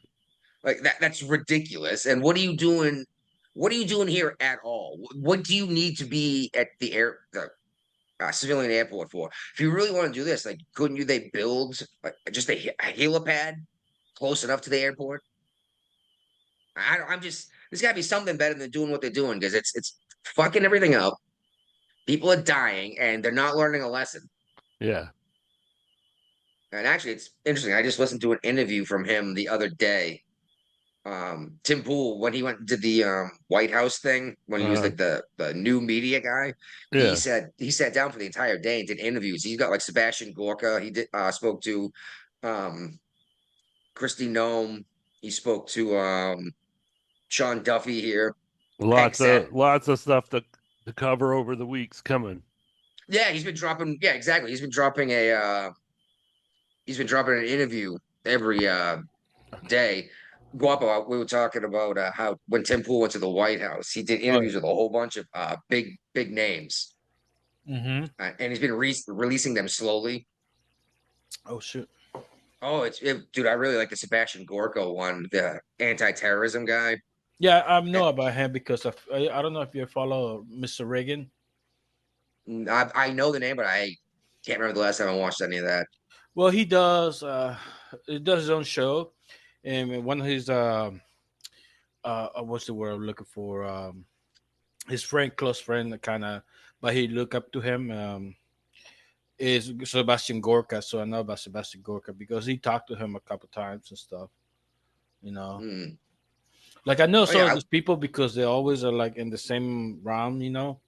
Like that's ridiculous. And what are you doing? What are you doing here at all? What do you need to be at the civilian airport for? If you really want to do this, like, couldn't they build like just a helipad close enough to the airport? I'm just there's got to be something better than doing what they're doing because it's fucking everything up. People are dying and they're not learning a lesson. Yeah. And actually, it's interesting. I just listened to an interview from him the other day. Tim Pool, when he went and did the White House thing, when he was like the new media guy, he Yeah. said he sat down for the entire day and did interviews. He's got like Sebastian Gorka. He did spoke to Christy Nome. He spoke to Sean Duffy here. Lots of stuff to cover over the weeks coming. Yeah, he's been dropping. Yeah, exactly. He's been dropping an interview every day. Guapo, we were talking about how when Tim Pool went to the White House, he did interviews with a whole bunch of big names, Mm-hmm. and he's been releasing them slowly. Oh shoot. Oh, dude, I really like the Sebastian Gorka one, the anti-terrorism guy. Yeah, I know about him because I don't know if you follow Mr. Reagan. I know the name, but I can't remember the last time I watched any of that. Well, he does his own show, and one of his what's the word I'm looking for? His close friend, kind of, but he look up to him. Is Sebastian Gorka, so I know about Sebastian Gorka because he talked to him a couple times and stuff. Like I know some of these people because they always are like in the same round. Oh,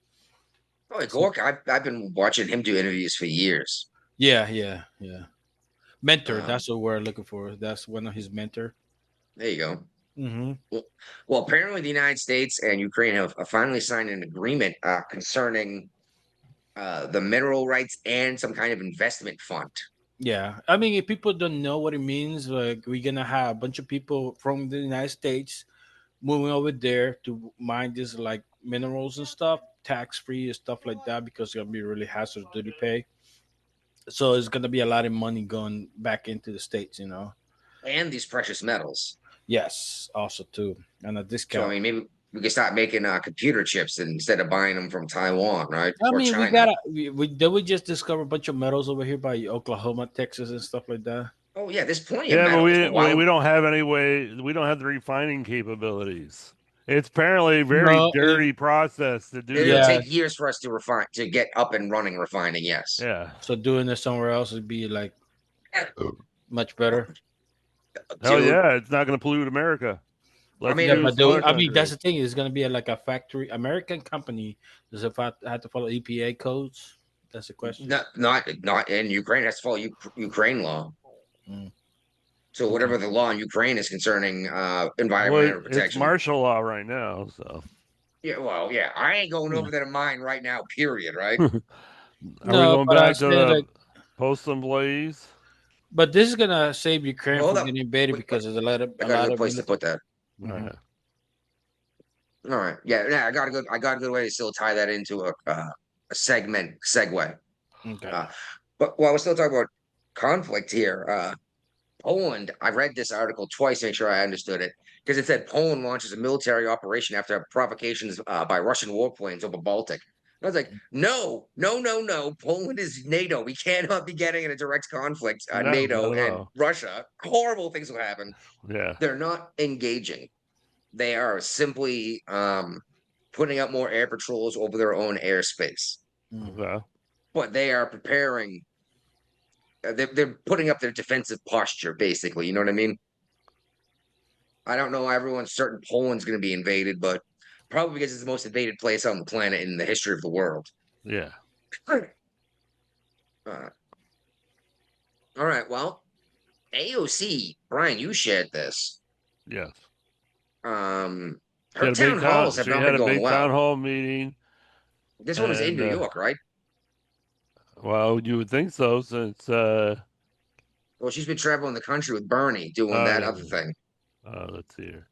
Gorka, I've been watching him do interviews for years. Yeah. Mentor, that's what we're looking for. That's one of his mentor. There you go. Mm-hmm. Well, apparently the United States and Ukraine have finally signed an agreement concerning the mineral rights and some kind of investment fund. Yeah, I mean, if people don't know what it means, like we're gonna have a bunch of people from the United States moving over there to mine this like minerals and stuff, tax free and stuff like that, because it's gonna be really hazardous duty pay. So it's gonna be a lot of money going back into the states, you know. And these precious metals. Yes, also too, and a So I discount. mean, maybe we could start making computer chips instead of buying them from Taiwan, right? I Or mean, we China. gotta we just discover a bunch of metals over here by Oklahoma, Texas, and stuff like that. Oh yeah, there's plenty of Yeah, but metals. we, But why we would we don't have any way. We don't have the refining capabilities. It's apparently a very No, dirty process to do it'll that. yeah. take years for us to refine to get up and running refining? Yes. Yeah. So doing this somewhere else would be like much better. Hell Dude, yeah, it's not going to pollute America. I mean, Yeah, do but some other I mean that's countries. the thing. It's gonna be like a factory American company. Does it have to follow EPA codes? That's the question. not in Ukraine. It has to follow Ukraine law. Mm, So okay. whatever the law in Ukraine is concerning Well, environmental it's protection. martial law right now, so Yeah, well, yeah, I ain't going Yeah. over there to mine right now. Period. Right? are we No, going but I back to said the like, postal employees? but this is gonna save Ukraine Well, hold from up. getting invaded Wait, wait. because there's I a got a lot good of place to put that. All Mhm. right. All right. Yeah. I got a good way to still tie that into a segue. Okay. Uh, but while we're still talking about conflict here, Poland. I read this article twice to make sure I understood it because it said Poland launches a military operation after provocations by Russian warplanes over Baltic. I was like, no, no, no, no. Poland is NATO. We cannot be getting in a direct conflict. No, NATO not at and all. Russia. Horrible things will happen. Yeah. They're not engaging. They are simply putting up more air patrols over their own airspace. Mm. Okay. But they are preparing. They're putting up their defensive posture, basically. You know what I mean? I don't know. Everyone's certain Poland's going to be invaded, but probably because it's the most invaded place on the planet in the history of the world. Yeah. Uh, all right. Well, AOC, Brian, you shared this. Yes. Um, She her had a big town halls have she not had been a going big well. town hall meeting, This one was in and New York, right? well, you would think so since Well, she's been traveling the country with Bernie doing oh that yeah. other thing. Let's see here.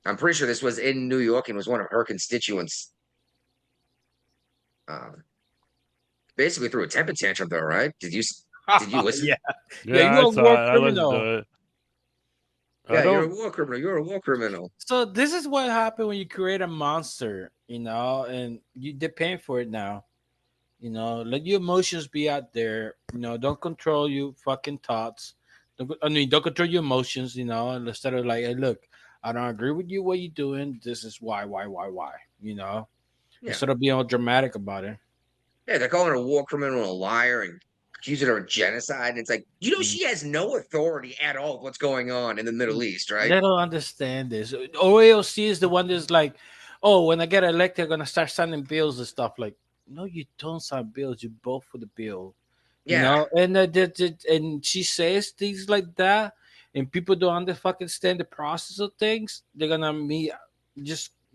I'm pretty sure this was in New York and was one of her constituents. Um, basically threw a temper tantrum, though, right? Did you listen? Yeah. Yeah, Yeah, you're I a war saw it. I listened criminal. to it. I Yeah, you're a don't. war criminal. You're a war criminal. So this is what happened when you create a monster, you know, and they're paying for it now. You know, let your emotions be out there. You know, don't control your fucking thoughts. Don't control your emotions. You know, and instead of like, hey, look, I don't agree with you. What you doing? This is why. You know, Yeah. instead of being all dramatic about it. Yeah, they're calling her a war criminal, a liar, and accusing her of genocide. And it's like, Mm. she has no authority at all of what's going on in the Middle East, right? They don't understand this. OAOC is the one that's like, oh, when I get elected, I'm gonna start signing bills and stuff. Like, no, you don't sign bills. You vote for the bill. You Yeah. know, and and she says things like that, and people don't understand the process of things. They're gonna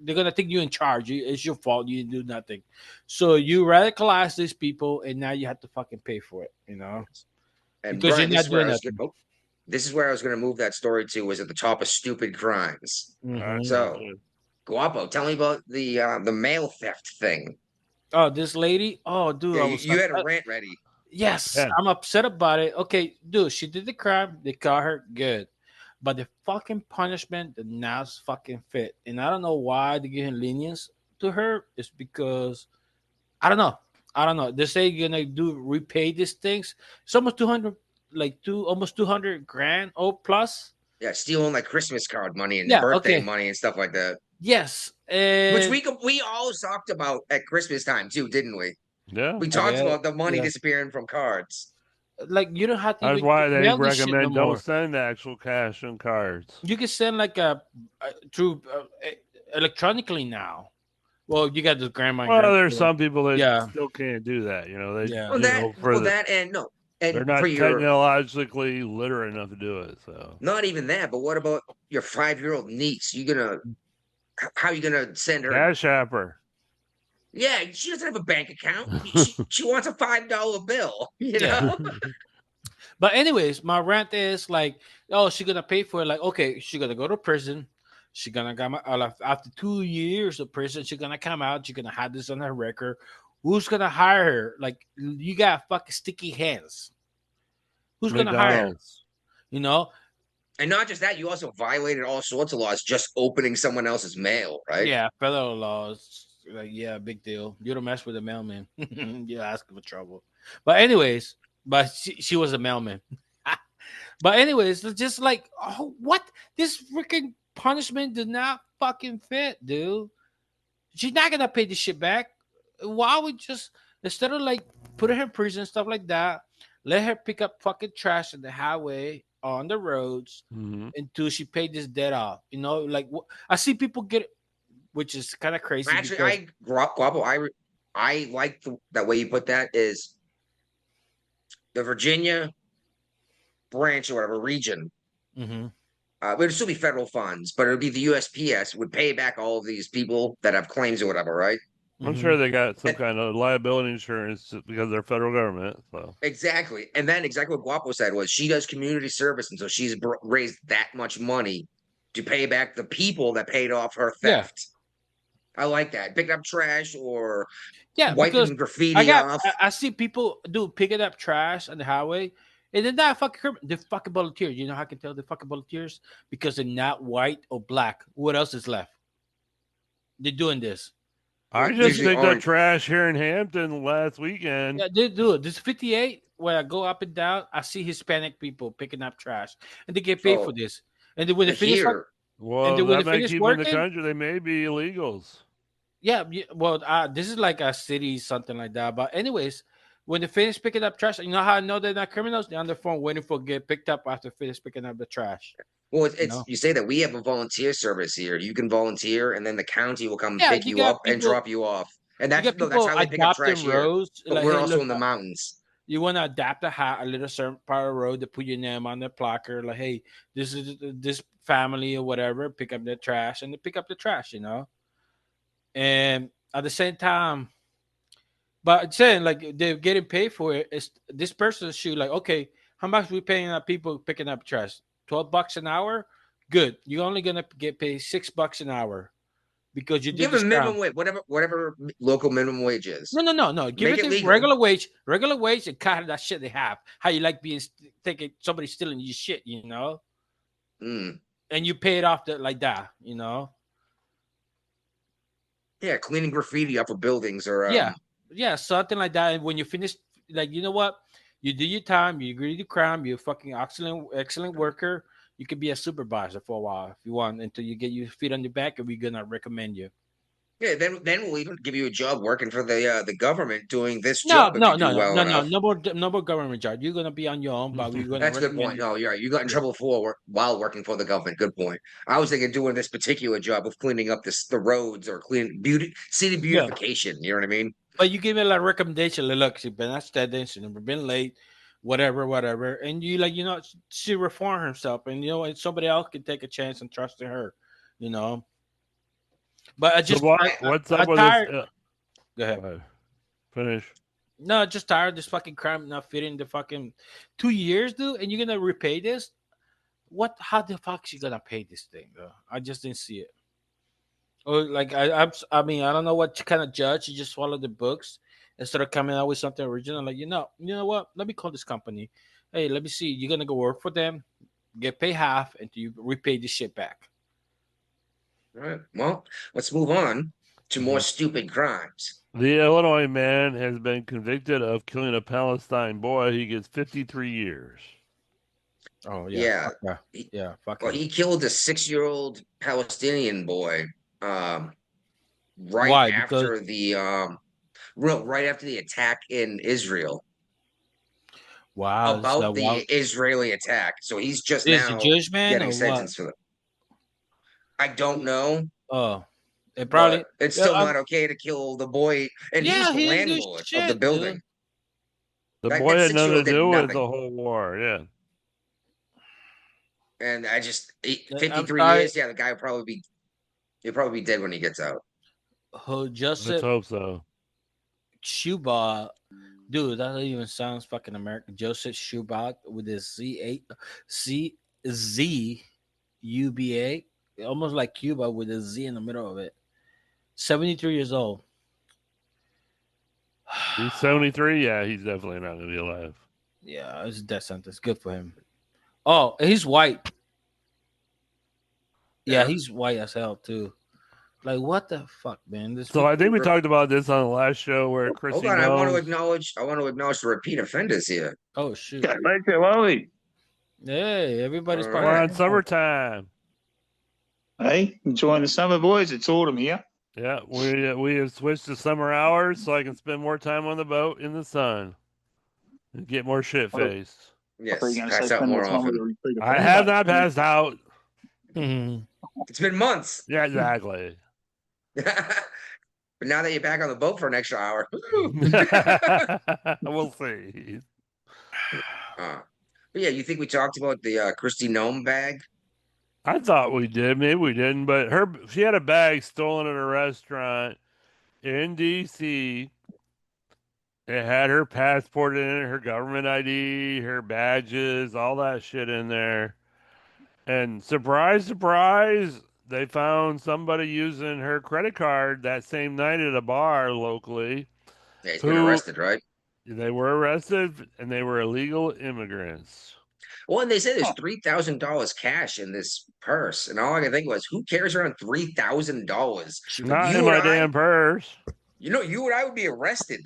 they're gonna think you're in charge. It's your fault. You do nothing. So you radicalize these people, and now you have to fucking pay for it. You know, And because you're Brian, not doing nothing. this is where I was going to move that story to, was at the top of stupid crimes. That Mhm. sounds So, good. Guapo, tell me about the mail theft thing. Oh, this lady. Oh, dude, Yeah, I was you had a rant ready. yes, Yeah. I'm upset about it. Okay, dude, she did the crime. They caught her. Good. But the fucking punishment did not fucking fit. And I don't know why they're giving lenience to her. It's because I don't know. I don't know. They say you're gonna repay these things. It's almost 200, like almost 200 grand or plus. Yeah, stealing like Christmas card money and Yeah. birthday Okay. money and stuff like that. Yes. Which And we all talked about at Christmas time too, didn't we? Yeah. We I talked guess, about the money yeah. disappearing from cards. Like you don't have to That's even why they mail this shit no recommend don't more. send actual cash and cards. You can send like through electronically now. Well, you got the grandma. And Well, grandpa. there's some people that Yeah. still can't do that. You know, they Yeah. Well, that and no, they're and for not your technologically literate enough to do it. So not even that, but what about your 5-year-old niece? How you gonna send her? cash apper. Yeah, she doesn't have a bank account. She wants a $5 bill, you Yeah. know? But anyways, my rant is like, oh, she's gonna pay for it. Like, okay, she's gonna go to prison. She's gonna come out after 2 years of prison. She's gonna come out. She's gonna have this on her record. Who's gonna hire her? Like, you got fucking sticky hands. Who's gonna hire her? McDonald's. You know? And not just that, you also violated all sorts of laws just opening someone else's mail, right? Yeah, federal laws. Like, yeah, big deal. You don't mess with a mailman. You're asking for trouble. But anyways, but she was a mailman. But anyways, it's just like, oh, what? This freaking punishment did not fucking fit, dude. She's not gonna pay this shit back. Why would just instead of like putting her in prison stuff like that, let her pick up fucking trash on the highway on the roads Mhm. until she paid this debt off. You know, like I see people get, which is kind of crazy. Actually, Because, Guapo, I like that way you put that is the Virginia branch or whatever region. Mhm. It would still be federal funds, but it would be the USPS would pay back all of these people that have claims or whatever, right? I'm Mhm. sure they got some And- kind of liability insurance because they're federal government. So Exactly. And then exactly what Guapo said was she does community service, and so she's raised that much money to pay back the people that paid off her Yeah. theft. I like that. Picking up trash or Yeah, because wiping graffiti off. I see people do picking up trash on the highway, and they're not fucking the fucking volunteers. You know how I can tell the fucking volunteers? Because they're not white or black. What else is left? They're doing this. I just Usually picked up orange. trash here in Hampton last weekend. Yeah, they do it. This 58, where I go up and down, I see Hispanic people picking up trash, and they get paid for Oh, this. And then when they finish, here. Well, when that they might finish keep them in the working, country. They may be illegals. yeah, well, this is like a city, something like that. But anyways, when they finish picking up trash, you know how I know they're not criminals? They're on their phone waiting for get picked up after finish picking up the trash. Well, You know? you say that we have a volunteer service here. You can volunteer, and then the county will come Yeah, pick you up and drop you off. And you got that's people how they pick up trash adopting here. roads. But Like, we're hey, also look, in the mountains. you want to adapt a little certain part of the road to put your name on the placard. Like, hey, this is this family or whatever. Pick up the trash, and they pick up the trash. You know, and at the same time, but saying like they're getting paid for it. It's this person's shoe. Like, okay, how much we paying people picking up trash? $12 an hour. Good. You're only gonna get paid $6 an hour because you did Give this them crime. minimum wage, whatever local minimum wage is. No. Give Make it it the legal. regular wage, and cut that shit they have. How you like being thinking somebody stealing your shit, you know, Mm. and you pay it off like that, you know. Yeah, cleaning graffiti off of buildings or Yeah, something like that. And when you finish, like, you know what, you do your time, you agree to crime, you're a fucking excellent worker. You could be a supervisor for a while if you want until you get your feet on your back, and we're gonna recommend you. yeah. Then we'll even give you a job working for the government doing this No, job if no, you do no, no, well no, no, enough. no more government job. You're gonna be on your own, but we're gonna That's a good recommend point. you. No, you're right. You got in Yeah. trouble while working for the government. Good point. I was thinking doing this particular job of cleaning up the roads or cleaning city Yeah. beautification. You know what I mean? But you give me like recommendation. Like, look, she's been at steady, she's never been late, whatever. And you like, she reform herself, and and somebody else can take a chance and trust in her, you know. But I So just, what's I'm up with tired. this? Go ahead. Go ahead. Finish. No, just tired of this fucking crime not fitting the fucking 2 years, dude. And you're gonna repay this? What? How the fuck she gonna pay this thing, though? I just didn't see it. Or like I mean, I don't know what kind of judge. You just swallow the books instead of coming out with something original. Like, you know what? Let me call this company. Hey, let me see. You're gonna go work for them, get paid half, until you repay this shit back. All right. Well, let's move on to more stupid crimes. The Illinois man has been convicted of killing a Palestine boy. He gets 53 years. Oh Yeah. yeah. Fuck Well, him. he killed a 6-year-old Palestinian boy. Right Why? Because after right after the attack in Israel. wow, this is About a the wild. Israeli attack. So he's just Is the now Jewish man getting or what? sentenced for it. I don't know, Oh, it probably. but it's Yeah, still not okay to kill the boy. And he's yeah, the he didn't do landlord of the shit, building. dude. The That boy had nothing to 6-year-old did do with the nothing. whole war. Yeah. And I just I'm 53 sorry. years. Yeah, the guy will probably be he'll probably be dead when he gets out. Who Let's Joseph hope so. Schubach, dude, that even sounds fucking American. Joseph Schubach with his CZUBA, almost like Cuba with a Z in the middle of it. 73 years old. He's 73. Yeah, he's definitely not gonna be alive. Yeah, it's a death sentence. Good for him. Oh, he's white. Yeah, Yeah. he's white as hell too. Like what the fuck, man? This So I think we Re- talked about this on the last show where Hold Chrissy on, knows. I want to acknowledge the repeat offenders here. Oh shoot. Got back there, are we? Hey, everybody's All part We're right. on summertime. Hey, enjoying the summer, boys. It's autumn here. Yeah, we have switched to summer hours so I can spend more time on the boat in the sun and get more shit I thought faced. you were Yes, going to say pass out spend more more time with often. the repeat I offender, have but not passed out. Mhm. It's been months. Yeah, exactly. But now that you're back on the boat for an extra hour, We'll see. but yeah, you think we talked about the Christy Gnome bag? I thought we did. Maybe we didn't. But she had a bag stolen at a restaurant in D.C. It had her passport in it, her government ID, her badges, all that shit in there. And surprise, surprise, they found somebody using her credit card that same night at a bar locally. Yeah, he's been Who arrested, right? they were arrested and they were illegal immigrants. Well, and they say there's oh, $3,000 cash in this purse, and all I can think was, who carries around $3,000? Like Not in my damn purse. you and I would be arrested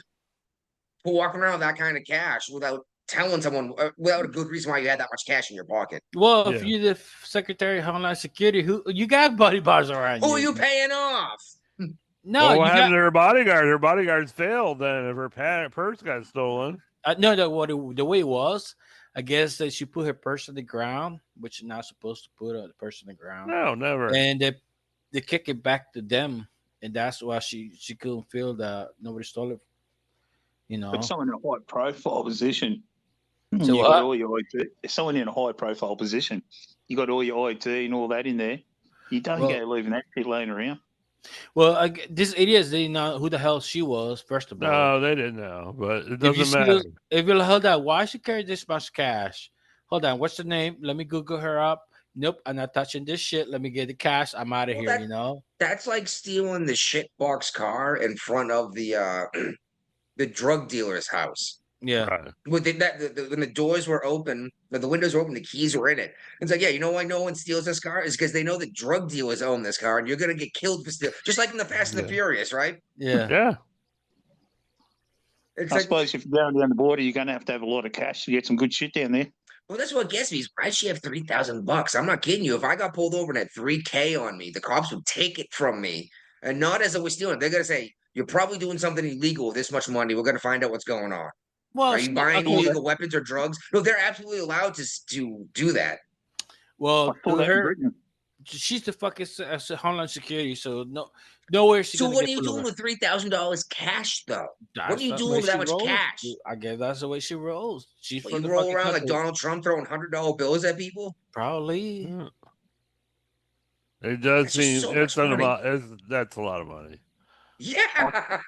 for walking around with that kind of cash without telling someone, without a good reason why you had that much cash in your pocket. Well, if Yeah. you're the Secretary of Homeland Security, who you got buddy bars around Who are you? you paying off? No, Well, what you happened got to her bodyguard? Her bodyguards failed then if her purse got stolen. no. The way it was, I guess that she put her purse on the ground, which you're not supposed to put the purse on the ground, No, never. and they kick it back to them, and that's why she couldn't feel that nobody stole it. You know, but someone in a high profile position. So You what? got all your ID. Someone in a high profile position. You got all your ID and all that in there. You don't Well- go leaving that shit laying around. Well, these idiots didn't know who the hell she was. First of all, No, they didn't know, but it if you doesn't see matter. those, if you hold on, why she carry this much cash? Hold on, what's the name? Let me Google her up. Nope, I'm not touching this shit. Let me get the cash. I'm out of Well, here. You know. That's like stealing the shitbox car in front of the the drug dealer's house. Yeah. Right. When when the doors were open, when the windows were open, the keys were in it. It's like, yeah, you know why no one steals this car? Is because they know that drug dealers own this car, and you're gonna get killed for steal. Just like in the Fast and the Yeah. Furious, right? Yeah. Yeah. It's I like, suppose if you're going down the border, you're going to have a lot of cash to get some good shit down there. well, that's what gets me. Is why'd she have $3,000? I'm not kidding you. If I got pulled over and had $3K on me, the cops would take it from me, and not as I was stealing. They're gonna say, you're probably doing something illegal with this much money. We're gonna find out what's going on. Well, Are you buying okay. illegal weapons or drugs? No, they're absolutely allowed to do that. Well, I saw to that in her, Britain. she's the fucking Homeland Security, so nowhere she's So gonna what are get you pulled doing over. with $3,000 cash, though? What are you That's the doing way with that she much rolls. cash? I guess that's the way she rolls. She's What, from you the roll fucking around like country. Donald Trump throwing $100 bills at people? Probably. Yeah. It does That's just seem so it's much a money. lot. That's a lot of money. Yeah.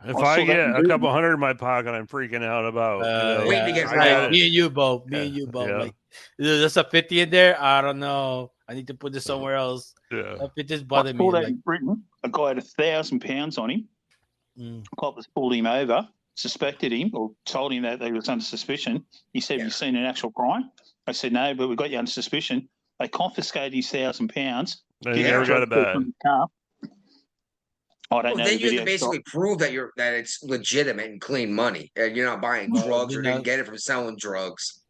If I I saw that in get a Britain. couple hundred in my pocket, I'm freaking out about. Waiting to get I right. got Me it. and you both. Me Yeah, and you both. yeah. Like, there's a 50 in there. I don't know. I need to put this somewhere else. Yeah. That 50 is I bothering saw me. that Like, in Britain. A guy had £1,000 on him. mm. Coppers pulled him over, suspected him, or told him that they was under suspicion. He said, "Have you seen an actual crime?" I said, "No, but we got you under suspicion." They confiscated his £1,000. And you Yeah. never got it back. From the car. I don't Well, know then the you have video. to basically prove that it's legitimate and clean money, and you're not buying Well, drugs you're or didn't not- get it from selling drugs.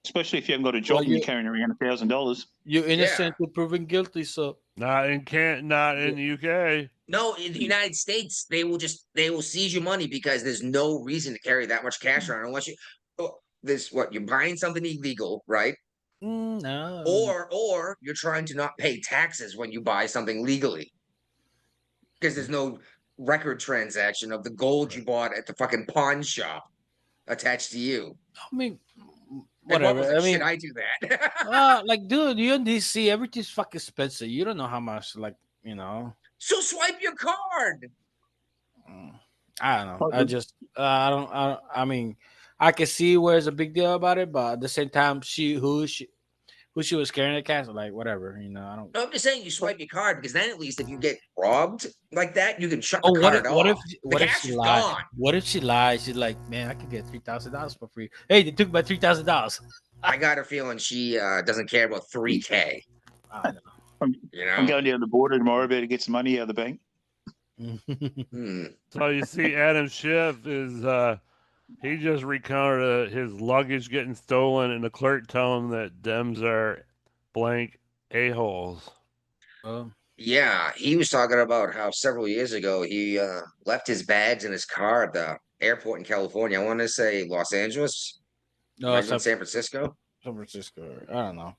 Especially if you haven't got a job Well, and you're carrying around $1,000. You're innocent to proven guilty. So Not in the UK. No, in the United States, they will seize your money because there's no reason to carry that much cash around unless you're buying something illegal, right? no. Or you're trying to not pay taxes when you buy something legally. Because there's no record transaction of the gold you bought at the fucking pawn shop attached to you. I mean, And Bob whatever. was like, I mean, shit, I do that. like, dude, you're in DC. Everything's fucking expensive. You don't know how much, like, you know. So swipe your card. I don't know. I mean, I can see where it's a big deal about it, but at the same time, who she was carrying the cash, like whatever, you know. I don't. No, I'm just saying you swipe your card because then at least if you get robbed like that, you can shut the Oh, card off. what The if cash she is lied? gone. What if she lies? She's like, man, I could get $3,000 for free. Hey, they took my $3,000. I got a feeling she doesn't care about 3K. I know. I'm going down the border tomorrow to get some money out of the bank. So you see, Adam Schiff is he just recounted his luggage getting stolen, and the clerk telling him that Dems are blank a-holes. Yeah, he was talking about how several years ago he left his bags in his car at the airport in California. I want to say Los Angeles. No, San Francisco. San Francisco. I don't know.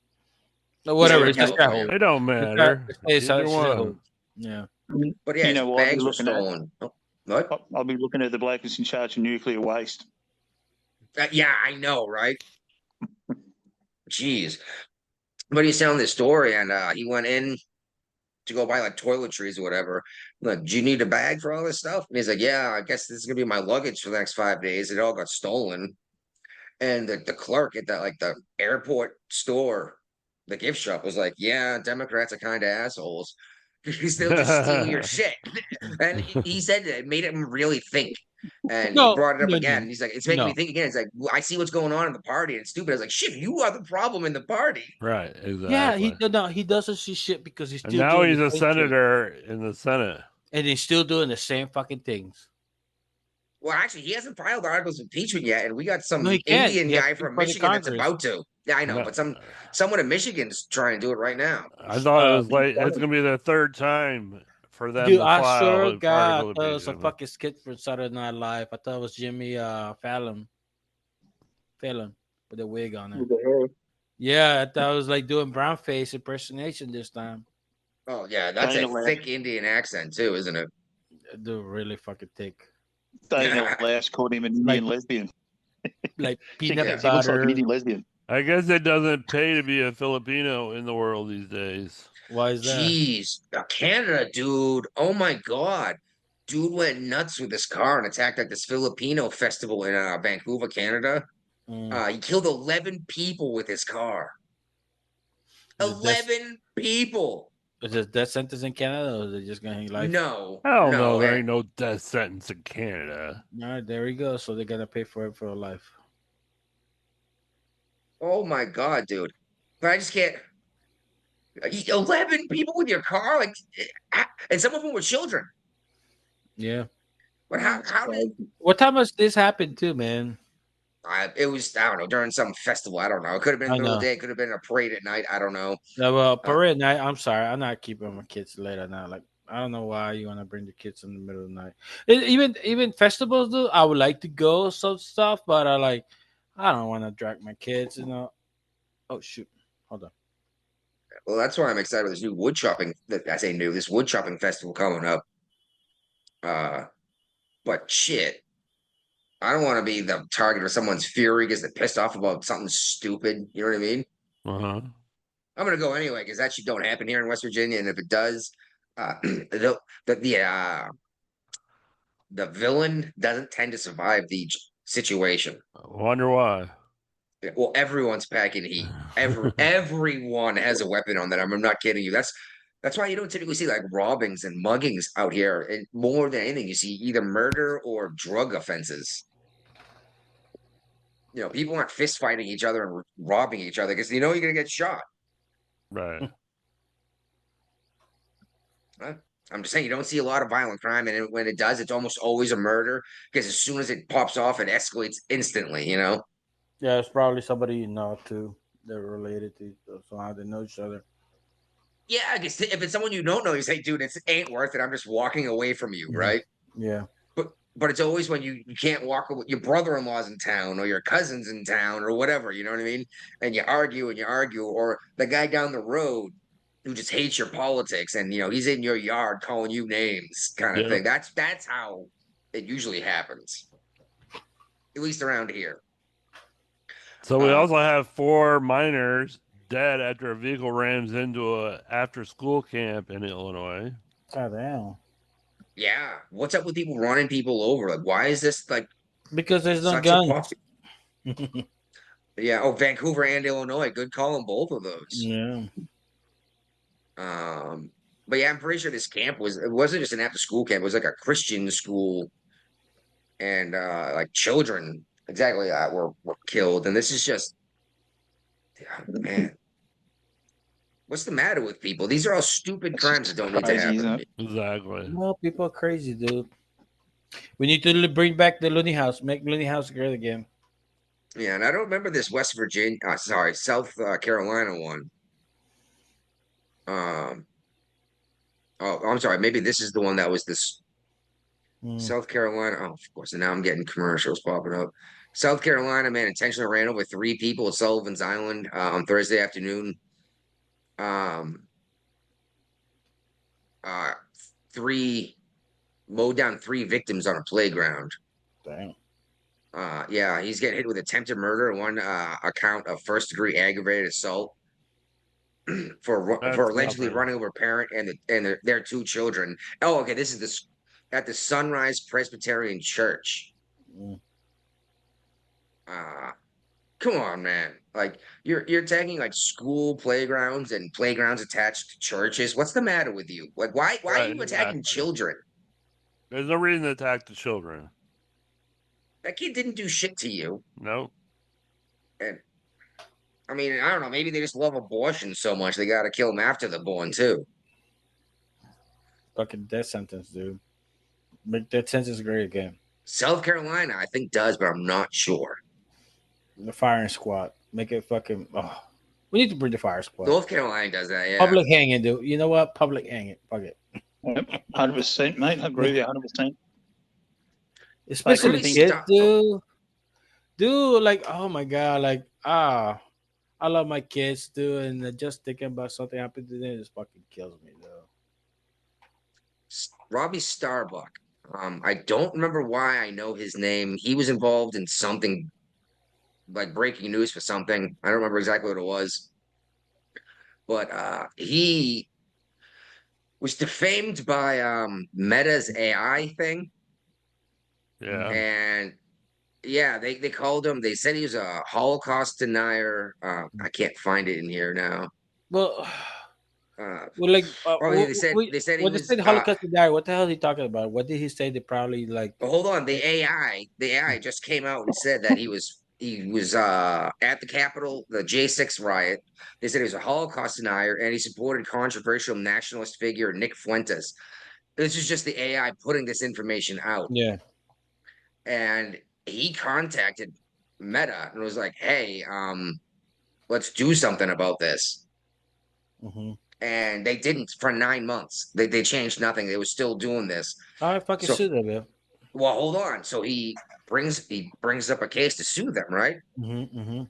No, whatever. It's just that whole. It don't matter. Either one. Yeah. But yeah, his I'll be bags were looking at stolen. What? I'll be looking at the bloke who's in charge of nuclear waste. Yeah, I know, right? Jeez. But he's telling this story, and he went in to go buy like toiletries or whatever. Like, do you need a bag for all this stuff? And he's like, yeah, I guess this is gonna be my luggage for the next 5 days. It all got stolen. And the clerk at that like the airport store, the gift shop, was like, yeah, Democrats are kind of assholes. They'll just steal your shit. And he said it made him really think. And he brought it up again. He's like, it's making me think again. It's like, well, I see what's going on in the party. And it's stupid. I was like, shit, you are the problem in the party. Right, exactly. Yeah, he doesn't see shit because he's still. And now he's a senator in the Senate. And he's still doing the same fucking things. Well, actually, he hasn't filed articles of impeachment yet, and we got some Indian guy from Michigan that's about to. Yeah, I know, but someone in Michigan's trying to do it right now. I thought it was like it's gonna be the third time for them. Dude, to I file swear to an God, article I of thought it was a impeachment. fucking skit for Saturday Night Live. I thought it was Jimmy Fallon with a wig on it. Yeah, I thought it was like doing brown face impersonation this time. Oh yeah, that's a thick Indian accent too, isn't it? Dude, really fucking thick. Dana Lash called him an Indian lesbian. Like peanut He looks like butter. an Indian lesbian. I guess it doesn't pay to be a Filipino in the world these days. Why is that? Jeez, Canada, dude. Oh my God. Dude went nuts with his car and attacked like this Filipino festival in Vancouver, Canada. He killed 11 people with his car. 11 people. Is it death sentence in Canada, or is it just gonna hang life? No. Hell no, there ain't no death sentence in Canada. All right, there we go. So they're gonna pay for it for life. Oh my God, dude. But I just can't. 11 people with your car, like, and some of them were children. Yeah. But how did? What time has this happened to, man? It was, I don't know, during some festival. I don't know. It could have been the middle of the day. It could have been a parade at night. I don't know. No, well, parade night. I'm sorry, I'm not keeping my kids late at night. Like, I don't know why you want to bring the kids in the middle of the night. Even festivals, though, I would like to go some stuff, but I don't want to drag my kids. You know. Oh shoot! Hold on. Well, that's why I'm excited with this new wood chopping. I say new. This wood chopping festival coming up. But shit. I don't want to be the target of someone's fury because they're pissed off about something stupid. You know what I mean? I'm gonna go anyway because that shit don't happen here in West Virginia, and if it does, the villain doesn't tend to survive the situation. I wonder why. Well, everyone's packing heat. Everyone has a weapon on them. I'm not kidding you. That's why you don't typically see like robbings and muggings out here. And more than anything, you see either murder or drug offenses. You know, people aren't fist fighting each other and robbing each other because you know you're gonna get shot. Right. I'm just saying you don't see a lot of violent crime, and when it does, it's almost always a murder because as soon as it pops off, it escalates instantly. You know. Yeah, it's probably somebody you know too. They're related to, so they know each other. Yeah, I guess if it's someone you don't know, you say, dude, it ain't worth it. I'm just walking away from you, right? Yeah. But it's always when you can't walk away, your brother-in-law's in town or your cousin's in town or whatever, you know what I mean? And you argue, or the guy down the road who just hates your politics and, you know, he's in your yard calling you names kind of thing. That's how it usually happens, at least around here. So we also have 4 minors dead after a vehicle rams into a after-school camp in Illinois. God damn. Yeah. What's up with people running people over? Like, why is this like Because there's no such a gun. pop? Yeah. Oh, Vancouver and Illinois. Good call on both of those. Yeah. But yeah, I'm pretty sure this camp it wasn't just an after school camp, it was like a Christian school, and like children exactly were killed. And this is just man. What's the matter with people? These are all stupid It's crimes just that don't need to crazy, isn't happen. it? Exactly. No, people are crazy, dude. We need to bring back the Looney House. Make Looney House great again. Yeah, and I don't remember this West Virginia, sorry, South Carolina one. Um, oh, I'm sorry. Maybe this is the one that was this South Carolina. Oh, of course. And now I'm getting commercials popping up. South Carolina man intentionally ran over 3 people at Sullivan's Island on Thursday afternoon. Um, uh, three mowed down 3 victims on a playground. Damn. Yeah, he's getting hit with attempted murder, one account of first-degree aggravated assault for That's allegedly nothing. running over a parent and their 2 children. Oh, okay. This is this at the Sunrise Presbyterian Church. Mm. Come on, man. Like you're taking like school playgrounds and playgrounds attached to churches. What's the matter with you? Like why are Right, you attacking exactly. children? There's no reason to attack the children. That kid didn't do shit to you. No. And I mean, I don't know, maybe they just love abortion so much they gotta kill them after they're born too. Fucking death sentence, dude. Make death sentence great again. South Carolina, I think does, but I'm not sure. The firing squad. Make it fucking. Oh, we need to bring the fire squad. North Carolina does that, yeah. Public hanging, dude. You know what? Public hanging. Fuck it. Yep, 100%, mate. I agree with you 100%. Especially Like, kids, stop- dude. Dude, like, oh my god, like, I love my kids, dude, and just thinking about something happened to them just fucking kills me, though. Robbie Starbuck. I don't remember why I know his name. He was involved in something like breaking news for something. I don't remember exactly what it was. But he was defamed by Meta's AI thing. Yeah. And yeah, they called him, they said he was a Holocaust denier. I can't find it in here now. Well, Well, like, they said he when they was said Holocaust denier, what the hell are he talking about? What did he say? They probably like. hold on, the AI just came out and said that he was at the Capitol, the J6 riot. They said he was a Holocaust denier and he supported controversial nationalist figure Nick Fuentes. This is just the AI putting this information out. Yeah. And he contacted Meta and was like, "Hey, let's do something about this." Mm-hmm. And they didn't for 9 months. They changed nothing. They were still doing this. All right, fucking So- sue them, man. Well, hold on. So he brings up a case to sue them, right? Mm-hmm, mm-hmm.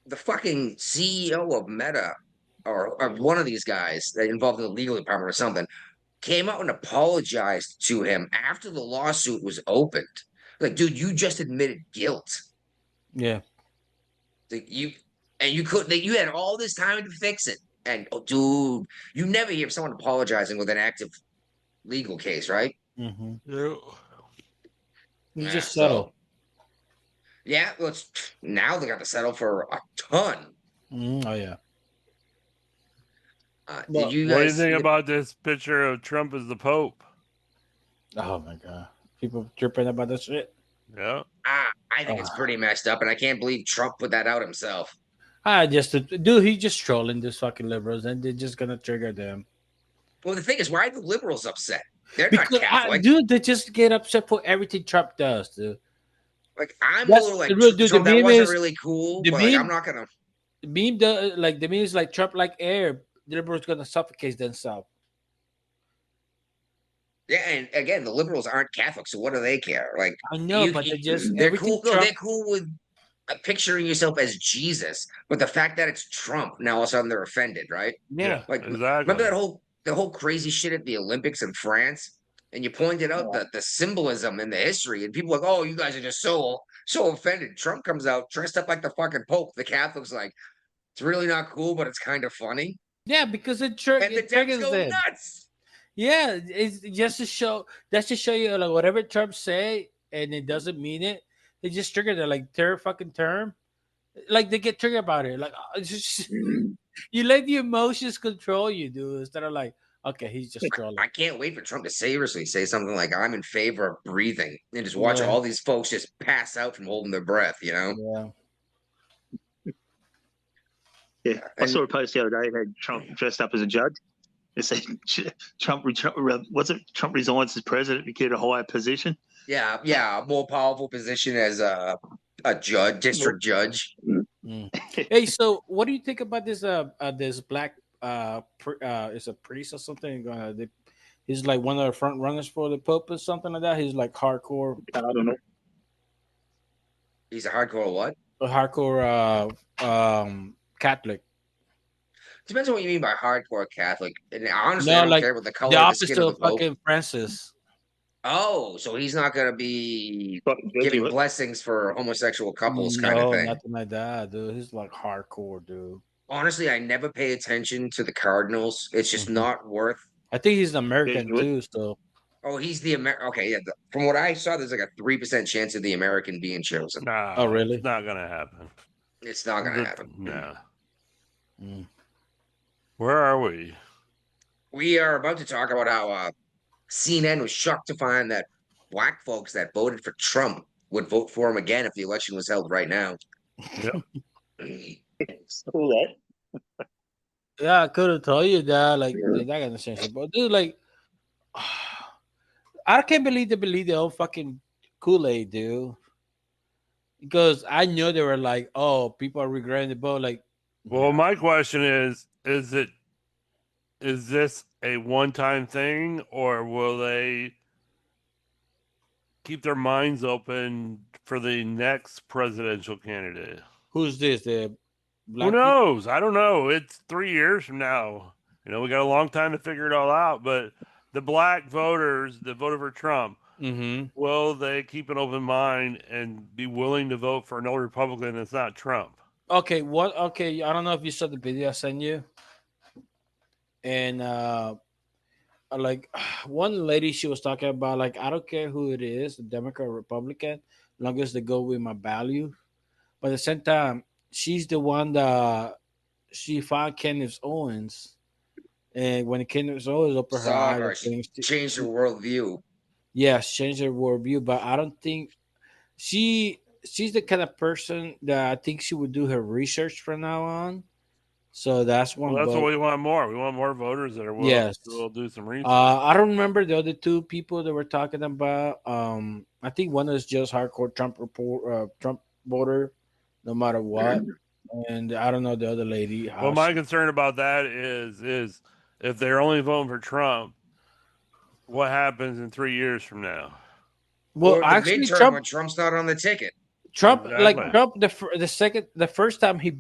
The fucking CEO of Meta or one of these guys that involved in the legal department or something came out and apologized to him after the lawsuit was opened. Like, dude, you just admitted guilt. Yeah. Like, you had all this time to fix it. And oh, dude, you never hear someone apologizing with an active legal case, right? Mm-hmm. Yeah. You Yeah, just settle. Yeah, now they got to settle for a ton. Oh yeah. Did you What do you guys think see about this picture of Trump as the Pope? Oh my god. People tripping about that shit. Yeah. I think it's pretty messed up, and I can't believe Trump put that out himself. Dude, he's just trolling these fucking liberals, and they're just gonna trigger them. Well, the thing is, why are the liberals upset? They're not Because, Catholic. dude, they just get upset for everything Trump does, dude. Like, I'm That's- a little like, dude, the Trump, that meme wasn't is- really cool, the but like, meme- I'm not gonna. The meme, the meme is like Trump like air. The liberals gonna suffocate themselves. Yeah, and again, the liberals aren't Catholic, so what do they care? Like, I know, but they just they're everything cool. No, Trump- they're cool with picturing yourself as Jesus, but the fact that it's Trump, now all of a sudden they're offended, right? Yeah. Like, Exactly. remember the whole crazy shit at the Olympics in France, and you pointed out the symbolism and the history, and people were like, "Oh, you guys are just so offended." Trump comes out dressed up like the fucking Pope. The Catholics like, it's really not cool, but it's kind of funny. Yeah, because and the it Dems triggers go them. nuts. Yeah, it's just to show. That's to show you like whatever Trump say, and it doesn't mean it. They just trigger their like their fucking term. Like they get triggered about it. Like it's just, you let the emotions control you, dude. Instead of like, okay, he's just trolling. I can't wait for Trump to seriously say something like, "I'm in favor of breathing," and just watch Yeah. all these folks just pass out from holding their breath. You know? Yeah. Yeah, I And saw a post the other day that had Trump dressed up as a judge. It said Trump was it Trump resigns as president to get a higher position. yeah, a more powerful position as a judge, district judge. Mm. Hey, so what do you think about this black is a priest or something? He's like one of the front runners for the Pope or something like that. He's like hardcore. I don't know. He's a hardcore what? A hardcore Catholic. Depends on what you mean by hardcore Catholic. And honestly, No, I don't like care what the the color of the skin opposite of the of Pope. fucking Francis. Oh, so he's not going to be Fucking giving Jesuit. blessings for homosexual couples kind of No, thing. nothing like that, dude. He's like hardcore, dude. Honestly, I never pay attention to the Cardinals. It's just not worth. I think he's an American Jesuit. too. So Oh, he's the Okay, yeah. From what I saw, there's like a 3% chance of the American being chosen. No, Oh, really? It's not gonna happen. It's not going to happen. No. Mm. Where are we? We are about to talk about how CNN was shocked to find that black folks that voted for Trump would vote for him again if the election was held right now. Yep. All that. yeah, I could have told you that. Like they're not gonna change it, but dude, like, I can't believe they believe the whole fucking Kool-Aid, dude. Because I knew they were like, oh, people are regretting the vote. Like, Well, my question is this a one-time thing, or will they keep their minds open for the next presidential candidate? who's this? The black Who knows? I don't know. It's 3 years from now. You know, we got a long time to figure it all out. But the black voters that voted for Trump, will they keep an open mind and be willing to vote for another Republican that's not Trump? Okay, what? Okay, I don't know if you saw the video I sent you, and like one lady, she was talking about like I don't care who it is, the Democrat or Republican, as long as they go with my value. But at the same time, she's the one that she found Kenneth Owens, and when Kenneth Owens opened her Saw eyes, her. and things, Changed her worldview. yeah, she changed her worldview. But I don't think she's the kind of person that I think she would do her research from now on. So that's one. Well, that's vote. what we want more. We want more voters that are willing Yes. to do some research. I don't remember the other two people that we're talking about. I think one is just hardcore Trump voter, no matter what, and I don't know the other lady. Well, my concern about that is if they're only voting for Trump, what happens in 3 years from now? Well, Or the actually, midterm when Trump's not on the ticket. Trump, Exactly. like Trump, the first time he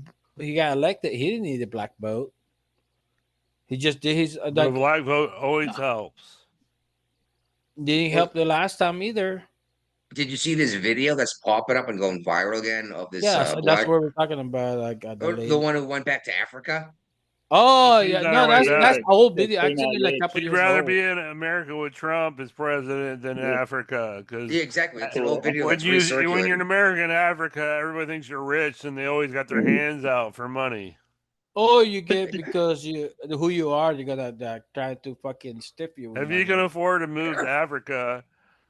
got elected, he didn't need a black vote. He just did his The like black vote always helps. didn't help the last time either. Did you see this video that's popping up and going viral again of this Yeah, so that's black, what we're talking about. Like the one who went back to Africa? Oh She's yeah, on no, her way that's back. a whole video. Actually, like a couple She'd years rather old. be in America with Trump as president than Africa. Because Yeah, exactly. It's an old video when that's you're recirculating. in America and Africa, everybody thinks you're rich and they always got their hands out for money. Or you get because who you are, you're gonna try to fucking stiff you. If you can afford to move to Africa,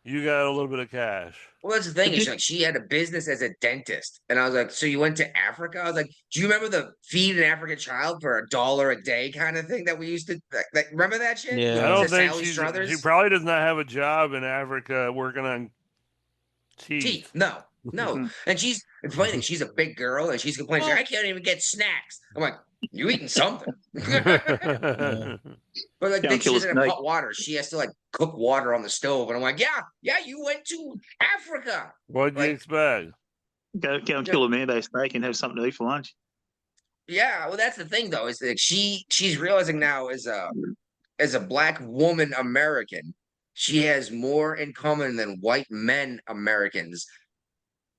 you got a little bit of cash. Well, that's the thing. Is like she had a business as a dentist, and I was like, "So you went to Africa?" I was like, "Do you remember the feed an African child for $1 a day kind of thing that we used to remember that shit?" Yeah. I don't To think Sally she Struthers? probably does not have a job in Africa working on teeth. No. And it's funny thing, she's a big girl and she's complaining, she's like, I can't even get snacks. I'm like, you eating something. But like then she doesn't have hot water. She has to like cook water on the stove. And I'm like, yeah, you went to Africa. What do you expect? Go and kill a man-based steak and have something to eat for lunch. Yeah, well, that's the thing though, is that she's realizing now as a black woman American, she has more in common than white men Americans.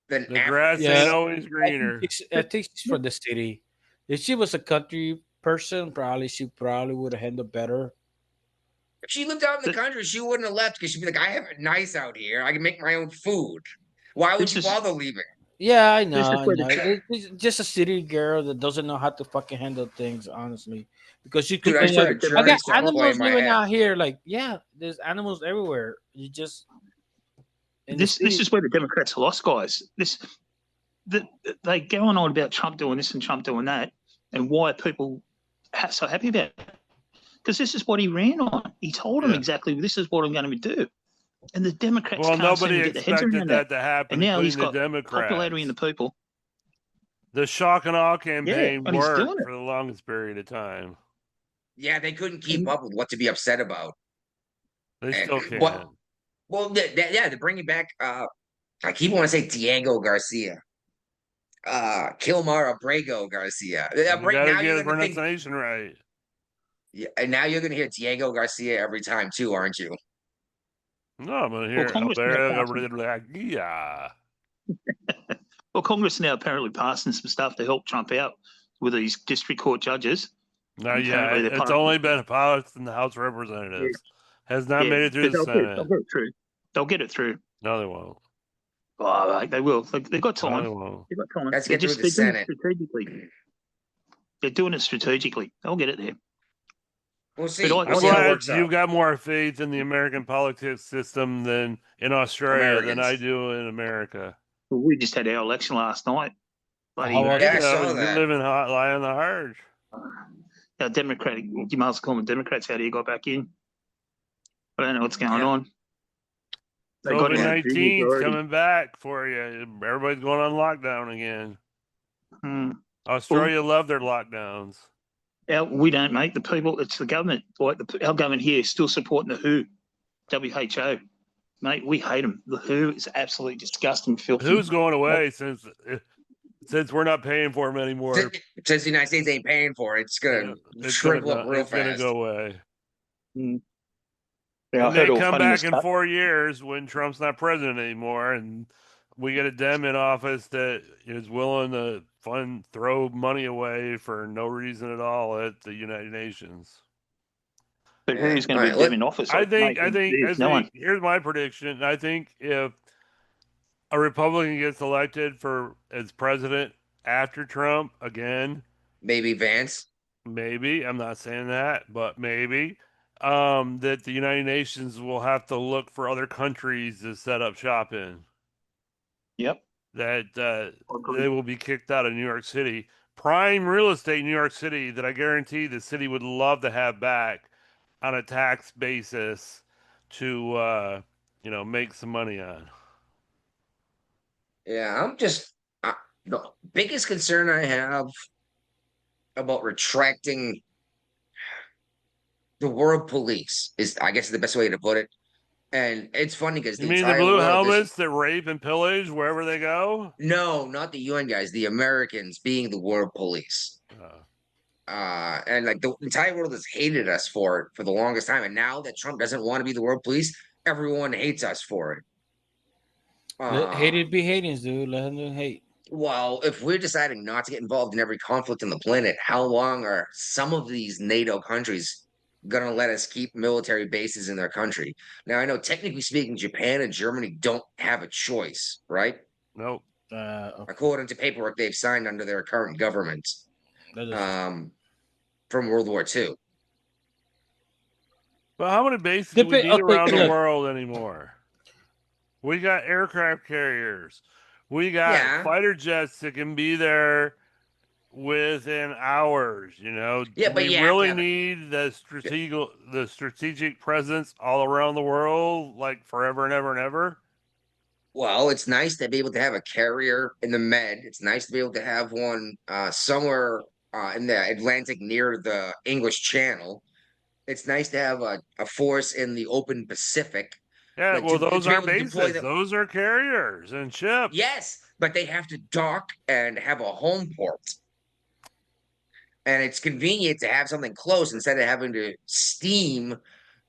The grass ain't always greener. I think she's from the city. If she was a country person, probably she probably would have handled better. If she lived out in the country, she wouldn't have left because she'd be like, I have it nice out here. I can make my own food. Why would you bother leaving? Yeah, I know. This is I where know. the It's just a city girl that doesn't know how to fucking handle things, honestly. Because you Dude, could, I saw the I journey got start playing animals in my living head. out here. Like, yeah, there's animals everywhere. You just this is where the Democrats lost, guys. They go on about Trump doing this and Trump doing that, and why are people so happy about it? Because this is what he ran on. He told them exactly, this is what I'm going to do. And the Democrats Well, can't seem nobody to get their heads expected around that to happen, And now he's including got the Democrats. popularity in the people. The shock and awe campaign and he's doing worked it. for the longest period of time. Yeah, they couldn't keep up with what to be upset about. They still can't. Well, they're bringing back. I keep wanting to say Diego Garcia, Kilmar Abrego Garcia. You Right gotta now, get you're the gonna think, pronunciation right. yeah, and now you're gonna hear Diego Garcia every time too, aren't you? No, I'm gonna hear yeah. Well, Congress now apparently passing some stuff to help Trump out with these district court judges. No, yeah, it's only been passed in the House of Representatives. Has not made it through the Senate. They'll get it through. They'll get it through. No, they won't. Oh, they will. They've got time. No, they won't. They've got time. Let's get through the Senate. They're doing it strategically. They'll get it there. We'll see. I'm glad you've got more faith in the American politics system than in Australia than I do in America. Well, we just had our election last night. I saw that. You live in lie on the hard. Our Democratic, you might as well call them Democrats. How do you got back in? I don't know what's going on. COVID-19 coming back for you. Everybody's going on lockdown again. Australia love their lockdowns. We don't, mate. The people, it's the government. Like our government here is still supporting the WHO. Mate, we hate them. The WHO is absolutely disgusting, filthy. Who's going away since we're not paying for them anymore? Since the United States ain't paying for it, it's gonna shrivel up real fast. It's gonna go away. Yeah, and they come back in 4 years when Trump's not president anymore, and we get a Dem in office that is willing to throw money away for no reason at all at the United Nations. But who's going to be Dem in office? I think. Here's my prediction. I think if a Republican gets elected as president after Trump again, maybe Vance. Maybe, I'm not saying that, but maybe. That the United Nations will have to look for other countries to set up shop in. Yep. That they will be kicked out of New York City. Prime real estate in New York City that I guarantee the city would love to have back on a tax basis to, make some money on. Yeah, the biggest concern I have about retracting the world police is, I guess, the best way to put it. And it's funny because you mean the blue helmets that rape and pillage wherever they go? No, not the UN guys. The Americans being the world police. And like the entire world has hated us for it for the longest time. And now that Trump doesn't want to be the world police, everyone hates us for it. Hated be hatings, dude. Let them hate. Well, if we're deciding not to get involved in every conflict on the planet, how long are some of these NATO countries gonna let us keep military bases in their country? Now, I know technically speaking, Japan and Germany don't have a choice, right? Nope. According to paperwork they've signed under their current government, from World War II. Well, how many bases do we need around the world anymore? We got aircraft carriers. We got fighter jets that can be there within hours, Yeah, but we really need the strategic presence all around the world, like forever and ever and ever. Well, it's nice to be able to have a carrier in the Med. It's nice to be able to have one somewhere in the Atlantic near the English Channel. It's nice to have a force in the open Pacific. Yeah, well, those are bases. Those are carriers and ships. Yes, but they have to dock and have a home port. And it's convenient to have something close instead of having to steam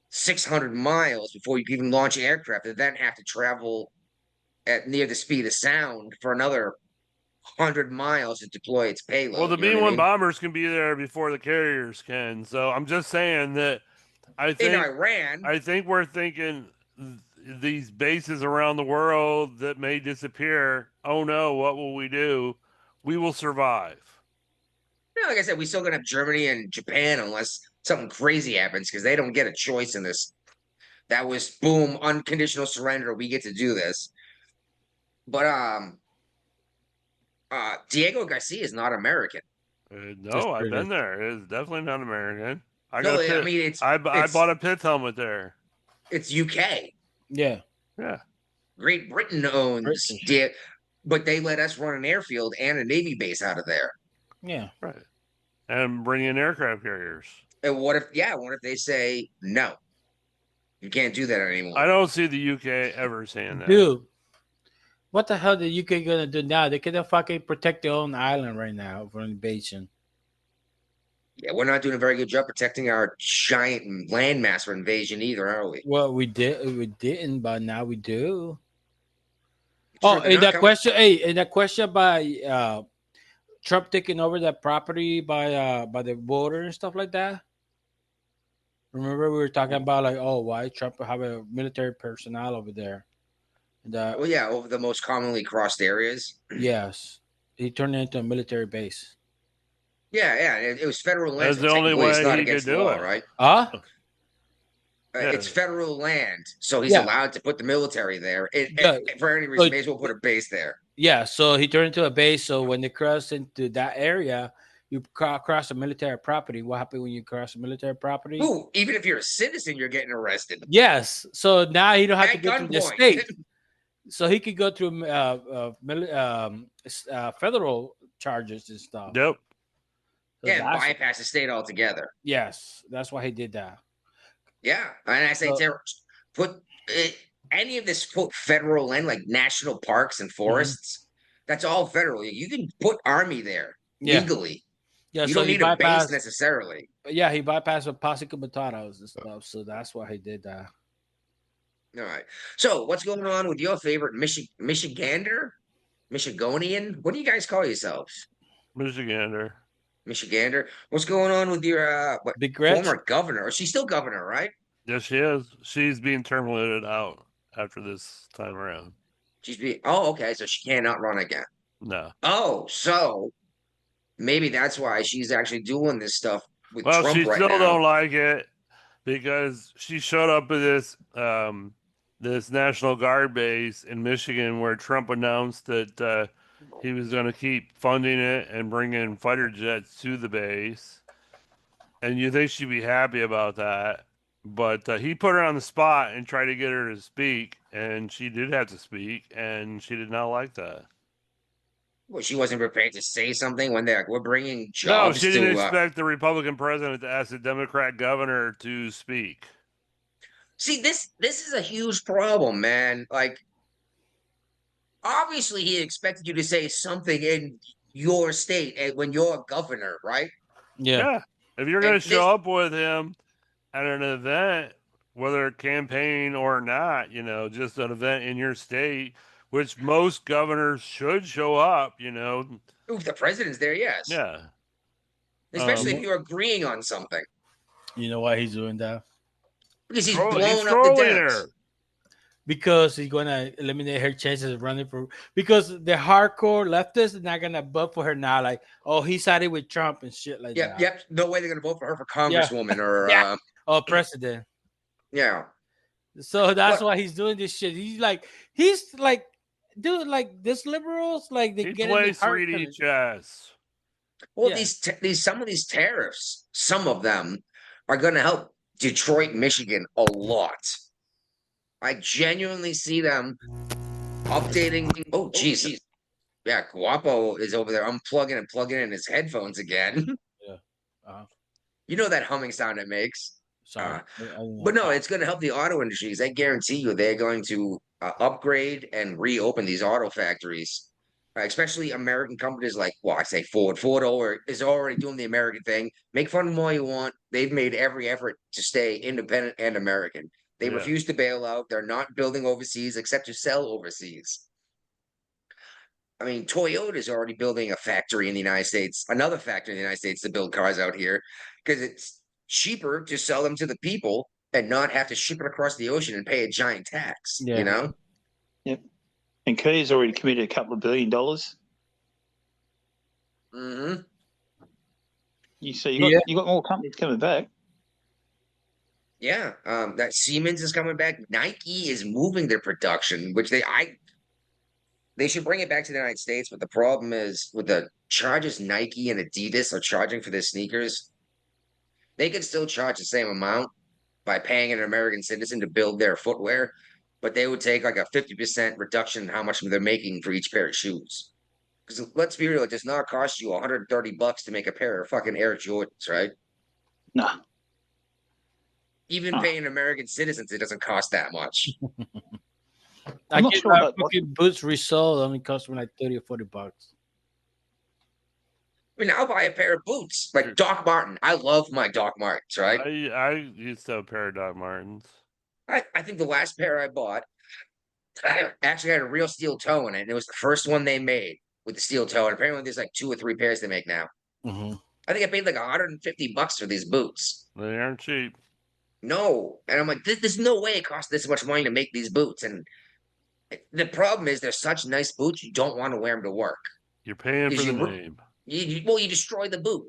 600 miles before you can even launch an aircraft and then have to travel at near the speed of sound for another 100 miles to deploy its payload. Well, the you know what I B-1 mean? bombers can be there before the carriers can. So I'm just saying that I think in Iran, we're thinking these bases around the world that may disappear. Oh no, what will we do? We will survive. like I said, we still gonna have Germany and Japan unless something crazy happens because they don't get a choice in this. That was boom, unconditional surrender. We get to do this. But Diego Garcia is not American. No, I've been there. It's definitely not American. I No, got a I pit. mean it's I it's bought a Pitts helmet there. it's UK. Yeah. Yeah. Great Britain owns but they let us run an airfield and a Navy base out of there. Yeah. Right. And bring in aircraft carriers. And what if they say no? You can't do that anymore. I don't see the UK ever saying that. Dude, what the hell the UK gonna do now? They can fucking protect their own island right now from invasion. Yeah, we're not doing a very good job protecting our giant landmass for invasion either, are we? Well, we didn't, but now we do. Sure, Oh, and that question, and that question by Trump taking over that property by the border and stuff like that. Remember we were talking about like, oh, why Trump have a military personnel over there? And, well, yeah, over the most commonly crossed areas. Yes, he turned it into a military base. Yeah, it was federal land. That's the only way it's not he against could do law, it, right? Yeah. It's federal land, so he's allowed to put the military there. For any reason, may as well put a base there. Yeah, so he turned into a base. So when they cross into that area, you cross a military property. What happens when you cross a military property? Ooh, even if you're a citizen, you're getting arrested. Yes. So now he don't have At to go through the gunpoint. state. So he could go through federal charges and stuff. Yep. So and bypass the state altogether. Yes, that's why he did that. Yeah, and I say put any of this federal land, like national parks and forests. That's all federal. You can put army there legally. Yeah, you don't need a base necessarily. Yeah, he bypassed the posse comitados and stuff, so that's why he did that. All right. So, what's going on with your favorite Michigander? Michigonian? What do you guys call yourselves? Michigander. Michigander. What's going on with your former governor? She's still governor, right? Yes, she is. She's being terminated out after this time around. Okay. So she cannot run again. No. Oh, so maybe that's why she's actually doing this stuff with Trump right now. Well, she still don't like it because she showed up at this National Guard base in Michigan where Trump announced that he was going to keep funding it and bringing fighter jets to the base. And you think she'd be happy about that. But he put her on the spot and tried to get her to speak. And she did have to speak. And she did not like that. Well, she wasn't prepared to say something when they're like, we're bringing jobs. No, she didn't expect the Republican president to ask the Democrat governor to speak. See, this is a huge problem, man. Like, obviously, he expected you to say something in your state when you're governor, right? Yeah. If you're going to show up with him at an event, whether a campaign or not, just an event in your state, which most governors should show up, If the president's there, yes. Yeah. Especially if you're agreeing on something. You know why he's doing that? Because he's blowing up the Dems. Because he's going to eliminate her chances of running for... Because the hardcore leftists are not going to vote for her now. Like, oh, he sided with Trump and shit like that. Yep. No way they're going to vote for her for congresswoman or... or president. Yeah. So that's why he's doing this shit. He's like, dude, like, this liberals, like, they get plays 3D chess. Well, some of these tariffs, some of them are going to help Detroit, Michigan a lot. I genuinely see them updating. Oh, Jesus. Yeah, Guapo is over there unplugging and plugging in his headphones again. Yeah. You know that humming sound it makes? Sorry. But no, it's going to help the auto industries. I guarantee you they're going to upgrade and reopen these auto factories. Especially American companies like, I say Ford. Ford is already doing the American thing. Make fun of them all you want. They've made every effort to stay independent and American. They refuse to bail out. They're not building overseas except to sell overseas. I mean, Toyota's already building a factory in the United States, another factory in the United States to build cars out here because it's cheaper to sell them to the people and not have to ship it across the ocean and pay a giant tax. Yeah. You know? Yep. And Kia's already committed a couple of $1 billion. Mm-hmm. You got more companies coming back. Yeah. That Siemens is coming back. Nike is moving their production, which they should bring it back to the United States, but the problem is with the charges Nike and Adidas are charging for their sneakers, they could still charge the same amount by paying an American citizen to build their footwear, but they would take like a 50% reduction in how much they're making for each pair of shoes. Because let's be real, it does not cost you $130 to make a pair of fucking Air Jordans, right? No. Even paying American citizens, it doesn't cost that much. I get my fucking boots resold, only cost me like 30 or $40. I mean, I'll buy a pair of boots like Doc Martin. I love my Doc Martens, right? I used to have a pair of Doc Martens. I think the last pair I bought actually had a real steel toe in it, and it was the first one they made with the steel toe. And apparently, there's like 2 or 3 pairs they make now. Mm-hmm. I think I paid like $150 for these boots. They aren't cheap. No, and I'm like, there's no way it costs this much money to make these boots. And the problem is, they're such nice boots, you don't want to wear them to work. You're paying for the name. You destroy the boot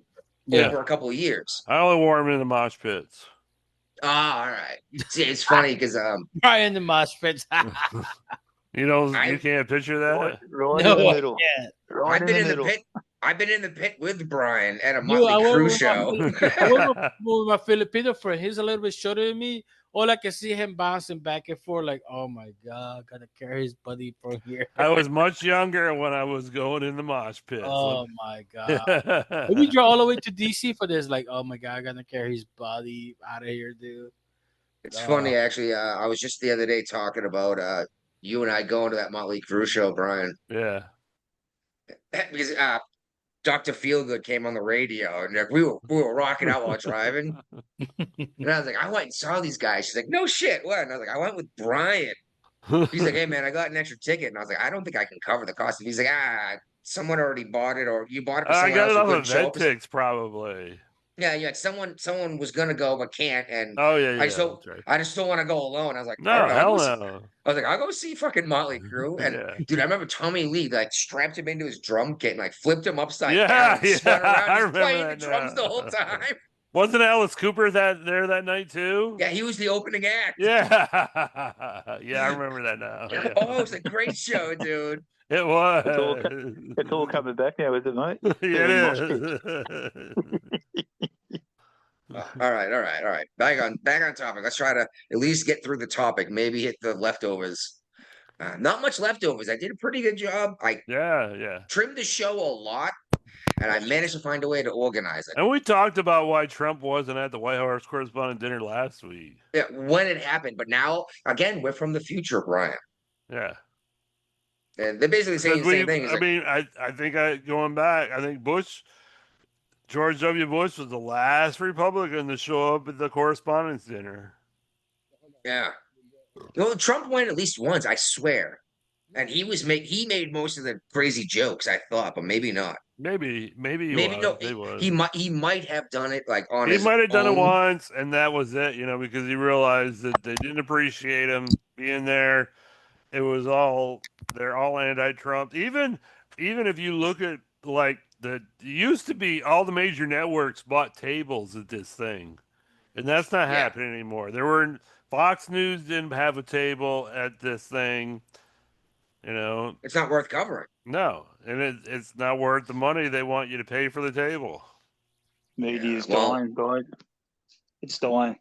over a couple of years. I only wore them in the mosh pits. Ah, all right. See, it's funny because right in the mosh pits. You can't picture that. Right in the middle. I've been in the pit. I've been in the pit with Brian at a Motley Crue show. I went with my Filipino friend. He's a little bit shorter than me. All I can see him bouncing back and forth, like, oh my God, gotta carry his buddy from here. I was much younger when I was going in the mosh pit. Oh my God. We drove all the way to DC for this, like, oh my God, I gotta carry his body out of here, dude. It's funny, actually. I was just the other day talking about you and I going to that Motley Crue show, Brian. Yeah. Because Dr. Feelgood came on the radio, and we were rocking out while driving. And I was like, I went and saw these guys. She's like, no shit, what? And I was like, I went with Brian. He's like, hey man, I got an extra ticket. And I was like, I don't think I can cover the cost. And he's like, someone already bought it, or you bought it for someone else. I got it off of Ventix, probably. Yeah, someone was gonna go but can't, and I just don't want to go alone. I was like, no, hell no. I was like, I'll go see fucking Motley Crue, and dude, I remember Tommy Lee like strapped him into his drum kit and like flipped him upside down, and spun around, just playing the drums the whole time. Wasn't Alice Cooper there that night too? Yeah, he was the opening act. Yeah, I remember that now. Yeah. Oh, it was a great show, dude. It was. It's all coming back now, isn't it, mate? Yeah, it is. All right. Back on topic. Let's try to at least get through the topic. Maybe hit the leftovers. Not much leftovers. I did a pretty good job. I trimmed the show a lot, and I managed to find a way to organize it. And we talked about why Trump wasn't at the White House Correspondent Dinner last week. Yeah, when it happened. But now, again, we're from the future, Brian. Yeah. And they're basically saying the same thing. I think going back, I think George W. Bush was the last Republican to show up at the Correspondents' Dinner. Yeah. Well, Trump went at least once, I swear. And he made most of the crazy jokes, I thought, but maybe not. Maybe he might have done it like on his own. He might have done it once, and that was it, because he realized that they didn't appreciate him being there. It was they're all anti-Trump. Even if you look at like it used to be all the major networks bought tables at this thing, and that's not happening anymore. Fox News didn't have a table at this thing. It's not worth covering. No, and it's not worth the money they want you to pay for the table. Media's dying, guys. It's dying.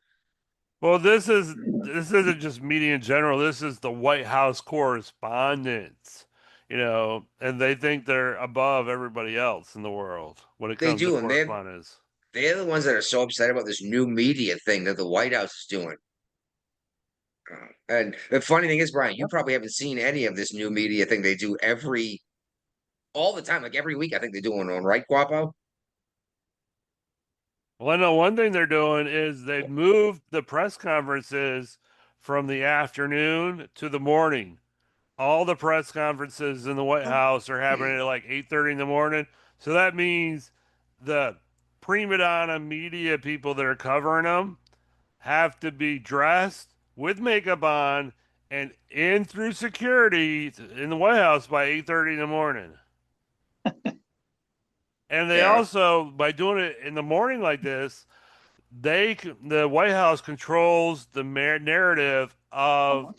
Well, this isn't just media in general. This is the White House correspondents, and they think they're above everybody else in the world when it comes to correspondence. They're the ones that are so upset about this new media thing that the White House is doing. And the funny thing is, Brian, you probably haven't seen any of this new media thing they do all the time, like every week. I think they're doing one, right, Guapo? Well, I know one thing they're doing is they've moved the press conferences from the afternoon to the morning all the press conferences in the White House are happening at like 8:30 in the morning. So that means the prima donna media people that are covering them have to be dressed with makeup on and in through security in the White House by 8:30 in the morning. And they also, by doing it in the morning like this, the White House controls the narrative of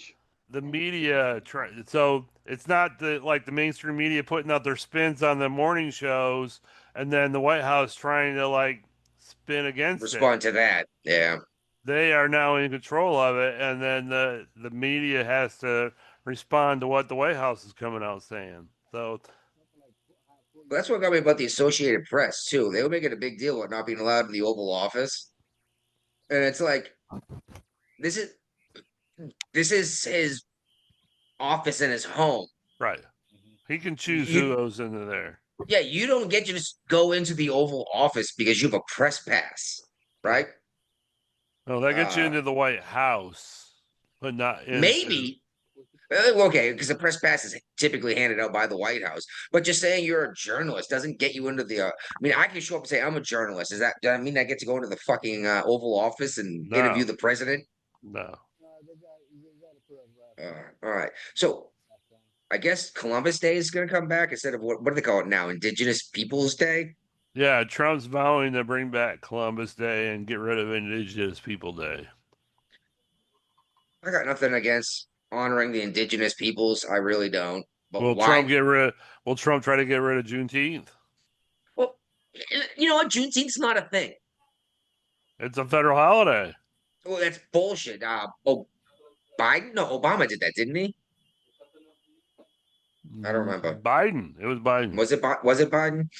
the media. So it's not like the mainstream media putting out their spins on the morning shows, and then the White House trying to like spin against respond to that. Yeah. They are now in control of it, and then the media has to respond to what the White House is coming out saying. So that's what got me about the Associated Press too. They were making a big deal about not being allowed in the Oval Office, and it's like this is his office in his home. Right. He can choose who goes into there. Yeah, you don't get to just go into the Oval Office because you have a press pass, right? No, that gets you into the White House, but not in. Maybe. Okay, because the press pass is typically handed out by the White House. But just saying you're a journalist doesn't get you into the. I mean, I can show up and say I'm a journalist. Does that mean I get to go into the fucking Oval Office and interview the president? No. All right. So I guess Columbus Day is going to come back instead of what do they call it now? Indigenous Peoples Day? Yeah, Trump's vowing to bring back Columbus Day and get rid of Indigenous People Day. I got nothing against honoring the indigenous peoples. I really don't. But will why? Trump try to get rid of Juneteenth? Well, you know what? Juneteenth's not a thing. It's a federal holiday. Well, that's bullshit. Obama did that, didn't he? I don't remember. Biden. It was Biden. Was it Biden?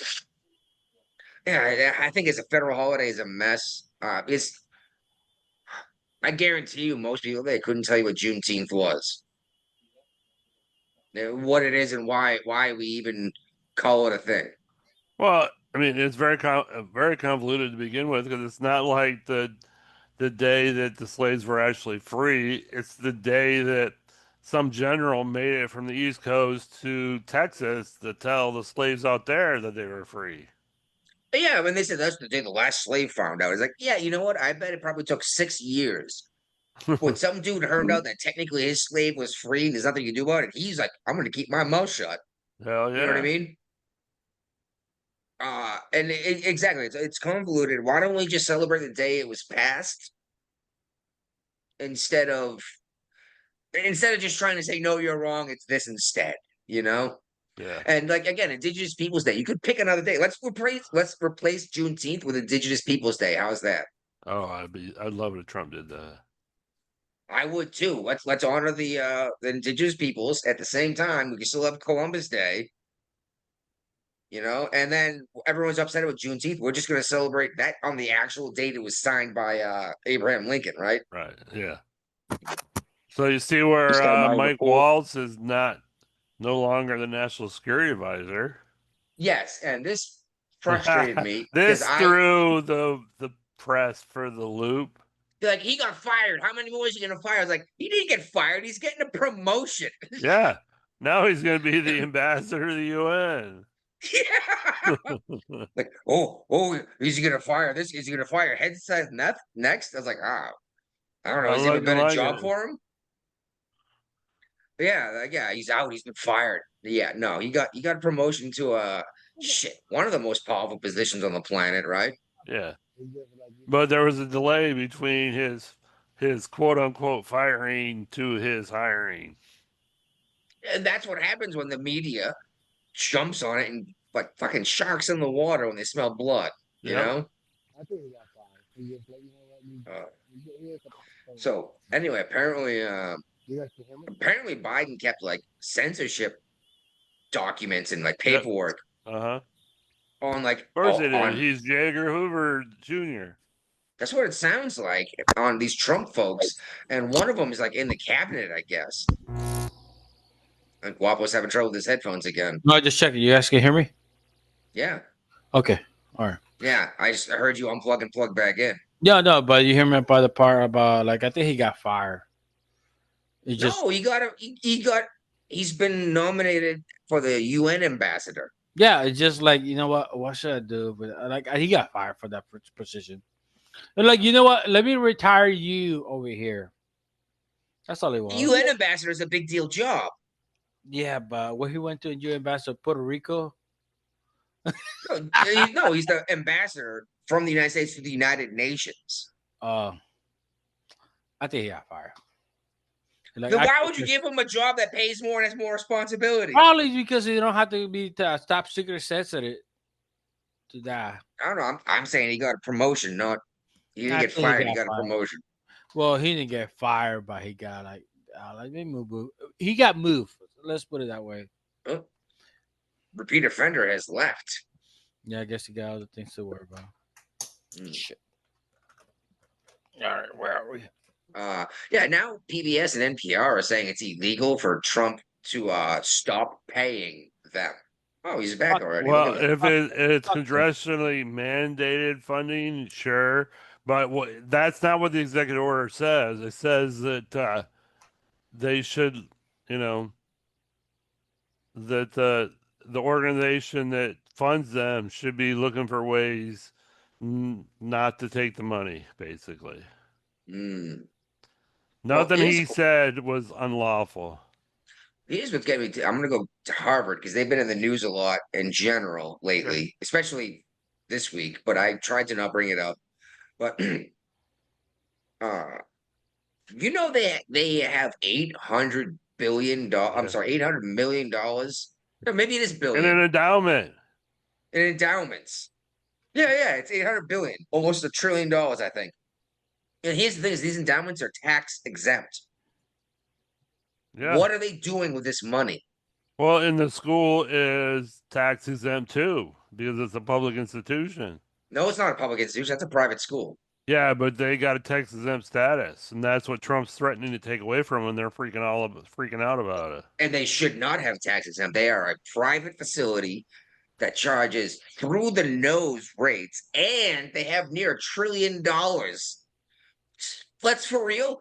Yeah, I think it's a federal holiday is a mess. I guarantee you, most people they couldn't tell you what Juneteenth was, what it is, and why we even call it a thing. Well, I mean, it's very convoluted to begin with because it's not like the day that the slaves were actually free. It's the day that some general made it from the East Coast to Texas to tell the slaves out there that they were free. Yeah, when they said that's the day the last slave found out, it's like, yeah, you know what? I bet it probably took 6 years. When some dude heard out that technically his slave was free and there's nothing you can do about it, he's like, I'm going to keep my mouth shut. Hell yeah. You know what I mean? Exactly, it's convoluted. Why don't we just celebrate the day it was passed instead of just trying to say no, you're wrong, it's this instead, you know? Yeah. And like again, Indigenous Peoples Day. You could pick another day. Let's replace Juneteenth with Indigenous Peoples Day. How's that? Oh, I'd love it if Trump did that. I would too. Let's honor the Indigenous peoples at the same time. We can still have Columbus Day. You know, and then everyone's upset with Juneteenth. We're just going to celebrate that on the actual date it was signed by Abraham Lincoln, right? Right. Yeah. So you see where Mike Waltz is no longer the national security advisor. Yes, and this frustrated me. This threw the press for the loop. Like, he got fired. How many more is he going to fire? I was like, he didn't get fired. He's getting a promotion. Yeah. Now he's going to be the ambassador to the UN. Yeah. Like, is he going to fire this? Is he going to fire Headside next? I was like, I don't know. Is there a better job for him? Yeah, he's out. He's been fired. Yeah, no, he got a promotion to one of the most powerful positions on the planet, right? Yeah, but there was a delay between his quote unquote firing to his hiring. And that's what happens when the media jumps on it and like fucking sharks in the water when they smell blood. You know. I think he got fired. So anyway, apparently Biden kept like censorship documents and like paperwork. On like, of course he's J. Edgar Hoover Jr. That's what it sounds like on these Trump folks, and one of them is like in the cabinet, I guess. And Guapo's having trouble with his headphones again. No, just checking. You guys can hear me? Yeah. Okay. All right. Yeah, I just heard you unplug and plug back in. Yeah, no, but you hear me by the part about like I think he got fired. He got he's been nominated for the UN ambassador. Yeah, it's just like, you know what should I do? But like he got fired for that position. They're like, you know what? Let me retire you over here. That's all he was. UN ambassador is a big deal job. Yeah, but where he went to UN ambassador Puerto Rico. No, he's the ambassador from the United States to the United Nations. I think he got fired. Like, Then why would you give him a job that pays more and has more responsibility? Probably because you don't have to be top secret sensitive to that. I don't know. I'm saying he got a promotion, not he didn't get fired. He got a promotion. Well, he didn't get fired, but he got like they move. He got moved. Let's put it that way. Oh, repeat offender has left. Yeah, I guess he got other things to worry about. Shit. All right, where are we? Yeah, now PBS and NPR are saying it's illegal for Trump to stop paying them. Oh, he's back already. Well, if it's congressionally mandated funding, sure, but that's not what the executive order says. It says that they should, that the organization that funds them should be looking for ways not to take the money, basically. Nothing he said was unlawful. Here's what's getting me. I'm going to go to Harvard because they've been in the news a lot in general lately, especially this week. But I tried to not bring it up. But they have $800 billion. I'm sorry, $800 million. No, maybe it is billion. In an endowment. In endowments. Yeah, it's 800 billion, almost $1 trillion, I think. And here's the thing: is these endowments are tax exempt. Yeah. What are they doing with this money? Well, and the school is tax exempt too because it's a public institution. No, it's not a public institution. That's a private school. Yeah, but they got a tax exempt status, and that's what Trump's threatening to take away from them. They're freaking out about it. And they should not have tax exempt. They are a private facility that charges through the nose rates, and they have near $1 trillion. Let's for real.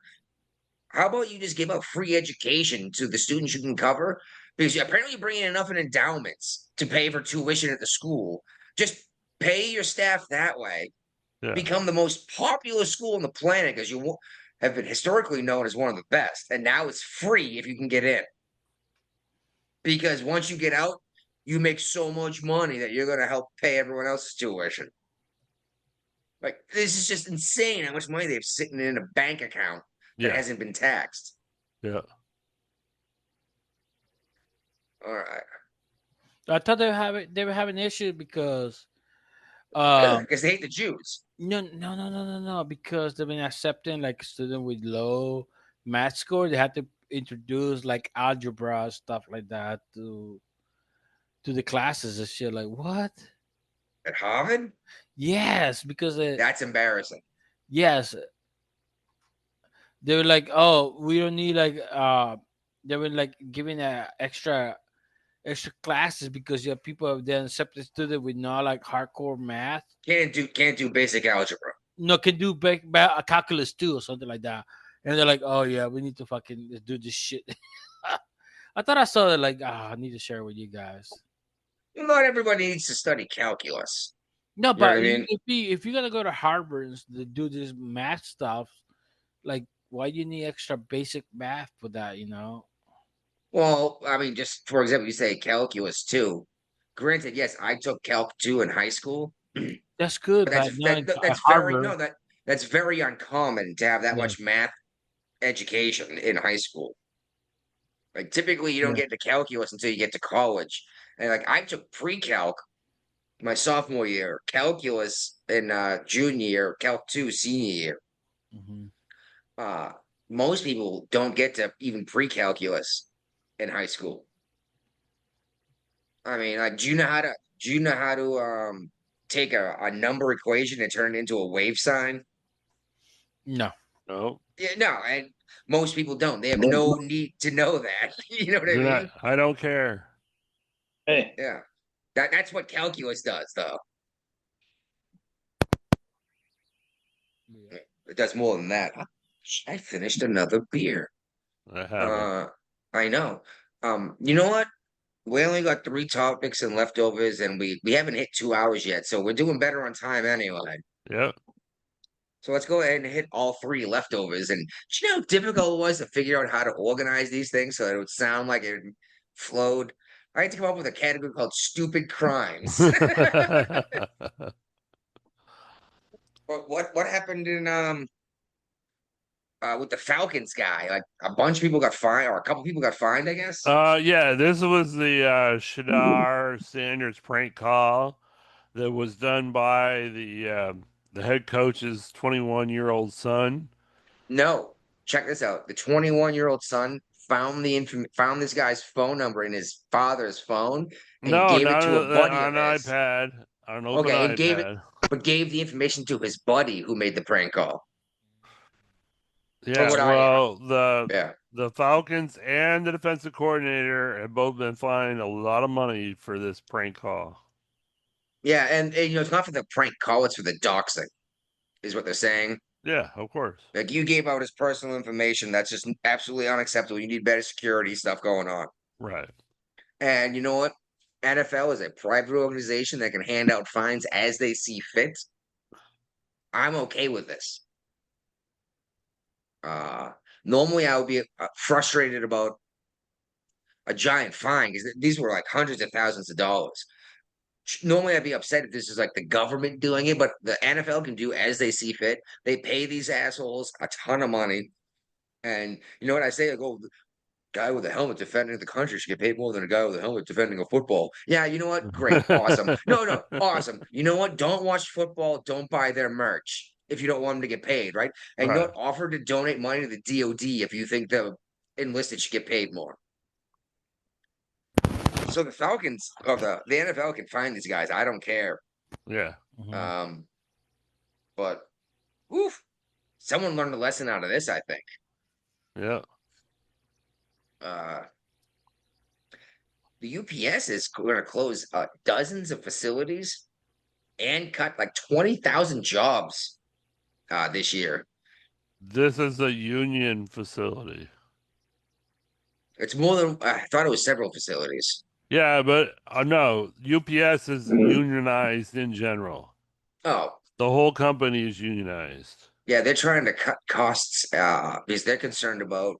How about you just give out free education to the students you can cover? Because apparently you're bringing enough in endowments to pay for tuition at the school. Just pay your staff that way. Yeah. Become the most popular school on the planet because you have been historically known as one of the best. And now it's free if you can get in. Because once you get out, you make so much money that you're going to help pay everyone else's tuition. Like, this is just insane how much money they have sitting in a bank account that hasn't been taxed. Yeah. All right. I thought they were having issues because they hate the Jews. No. Because they've been accepting like students with low math score. They had to introduce like algebra stuff like that to the classes and shit. Like what? At Harvard? Yes, because that's embarrassing. Yes. They were like, oh, we don't need like they were like giving extra classes because you have people then accepted student with not like hardcore math. Can't do basic algebra. No, can do calculus too or something like that. And they're like, oh yeah, we need to fucking do this shit. I thought I saw that like, I need to share with you guys. Not everybody needs to study calculus. No, but if you're gonna go to Harvard and do this math stuff, like why do you need extra basic math for that, Well, I mean, just for example, you say calculus 2. Granted, yes, I took Calc 2 in high school. That's good. But that's very uncommon to have that much math education in high school. Like typically you don't get to calculus until you get to college. And like I took pre-calc my sophomore year, calculus in junior year, Calc 2 senior year. Most people don't get to even pre-calculus in high school. I mean, like, do you know how to take a number equation and turn it into a wave sign? No. Yeah, no, and most people don't. They have no need to know that. You know what I mean? I don't care. Hey. Yeah. That's what calculus does, though. It does more than that. I finished another beer. I have. I know. You know what? We only got 3 topics and leftovers, and we haven't hit 2 hours yet, so we're doing better on time anyway. Yep. So let's go ahead and hit all 3 leftovers. And do you know how difficult it was to figure out how to organize these things so that it would sound like it flowed? I had to come up with a category called stupid crimes. What happened in with the Falcons guy? Like a bunch of people got fined, or a couple people got fined, I guess. Yeah, this was the Shadar Sanders prank call that was done by the head coach's 21-year-old son. No, check this out. The 21-year-old son found found this guy's phone number in his father's phone and gave it to a buddy on of an his. iPad, on an open Okay, and iPad. gave the information to his buddy who made the prank call. Yeah, what I well, Yeah. the Falcons and the defensive coordinator have both been fined a lot of money for this prank call. Yeah, and you know, it's not for the prank call, it's for the doxing, is what they're saying. Yeah, of course. Like you gave out his personal information. That's just absolutely unacceptable. You need better security stuff going on. Right. And you know what? NFL is a private organization that can hand out fines as they see fit. I'm okay with this. Normally I would be frustrated about a giant fine because these were like hundreds of thousands of dollars. Normally I'd be upset if this is like the government doing it, but the NFL can do as they see fit. They pay these assholes a ton of money. And you know what I say? Like, oh, the guy with a helmet defending the country should get paid more than a guy with a helmet defending a football. Yeah, you know what? Great, awesome. No, awesome. You know what? Don't watch football. Don't buy their merch if you don't want them to get paid, right? And you know what? Offer to donate money to the DOD if you think the enlisted should get paid more. So the Falcons or the NFL can find these guys. I don't care. Yeah. But oof, someone learned a lesson out of this, I think. Yeah. The UPS is going to close dozens of facilities and cut like 20,000 jobs this year. This is a union facility. It's more than I thought. It was several facilities. Yeah, but no, UPS is unionized in general. Oh, the whole company is unionized. Yeah, they're trying to cut costs because they're concerned about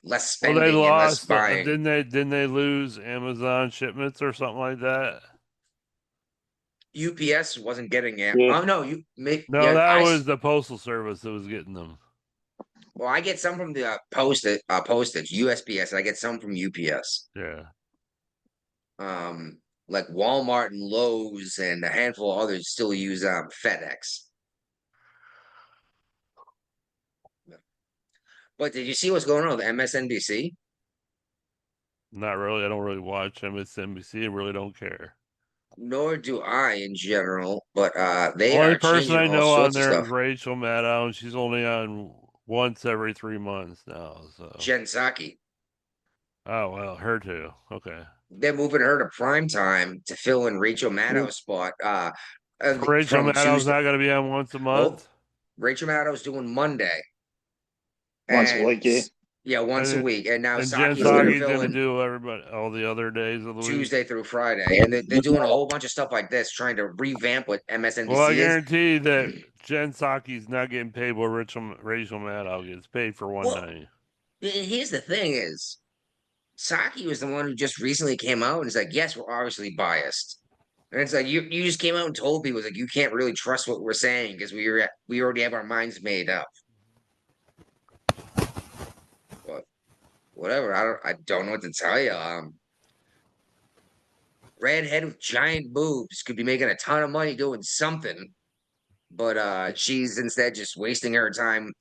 less spending Well, they and less lost. buying. Didn't they lose Amazon shipments or something like that? UPS wasn't getting it. Yeah. Oh no, that was the postal service that was getting them. Well, I get some from the postage USPS. I get some from UPS. Yeah. Like Walmart and Lowe's and a handful of others still use FedEx. But did you see what's going on with MSNBC? Not really. I don't really watch MSNBC. I really don't care. Nor do I in general, but they The only are person I changing know all on sorts of there is stuff. Rachel Maddow, and she's only on once every 3 months now. So Jen Psaki. Oh well, her too. Okay. They're moving her to prime time to fill in Rachel Maddow's spot. Rachel Maddow's not going to be on once a month. Rachel Maddow's doing Monday. Once a week, yeah. Yeah, once a week. And now Jen Psaki's going to going to do everybody all the other days of the week. Tuesday through Friday. And they're doing a whole bunch of stuff like this, trying to revamp what MSNBC Well, I is. guarantee that Jen Psaki's not getting paid what Rachel Maddow gets paid for one night. Here's the thing is, Psaki was the one who just recently came out and is like, yes, we're obviously biased. And it's like, you just came out and told people, like, you can't really trust what we're saying because we already have our minds made up. But whatever, I don't know what to tell you. Redhead with giant boobs could be making a ton of money doing something, but she's instead just wasting her time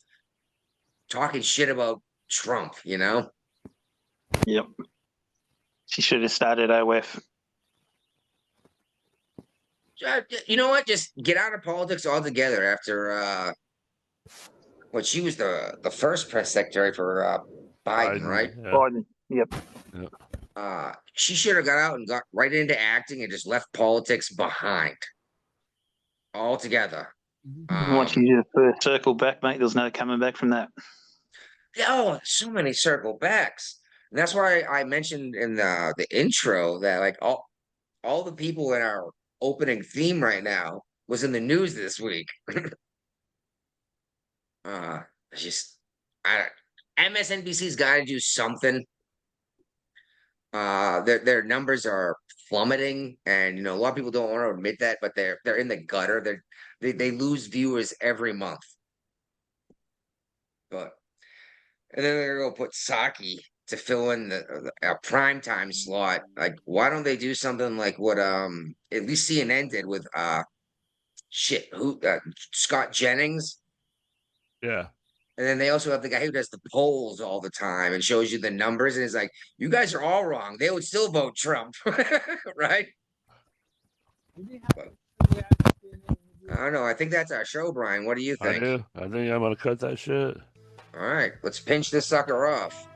talking shit about Trump, you know? Yep. She should have started OF. You know what? Just get out of politics altogether after she was the first press secretary for Biden, right? Yeah. Biden. Yep. She should have got out and got right into acting and just left politics behind altogether. Once you just circle back, mate, there's no coming back from that. Oh, so many circle backs. And that's why I mentioned in the intro that like all the people in our opening theme right now was in the news this week. It's just MSNBC's got to do something. Their numbers are plummeting, and a lot of people don't want to admit that, but they're in the gutter. They lose viewers every month. But and then they're gonna put Saki to fill in a primetime slot. Like, why don't they do something like what at least CNN did with Scott Jennings? Yeah. And then they also have the guy who does the polls all the time and shows you the numbers, and it's like, you guys are all wrong. They would still vote Trump, right? But, I don't know. I think that's our show, Brian. What do you think? I think I'm gonna cut that shit. All right, let's pinch this sucker off.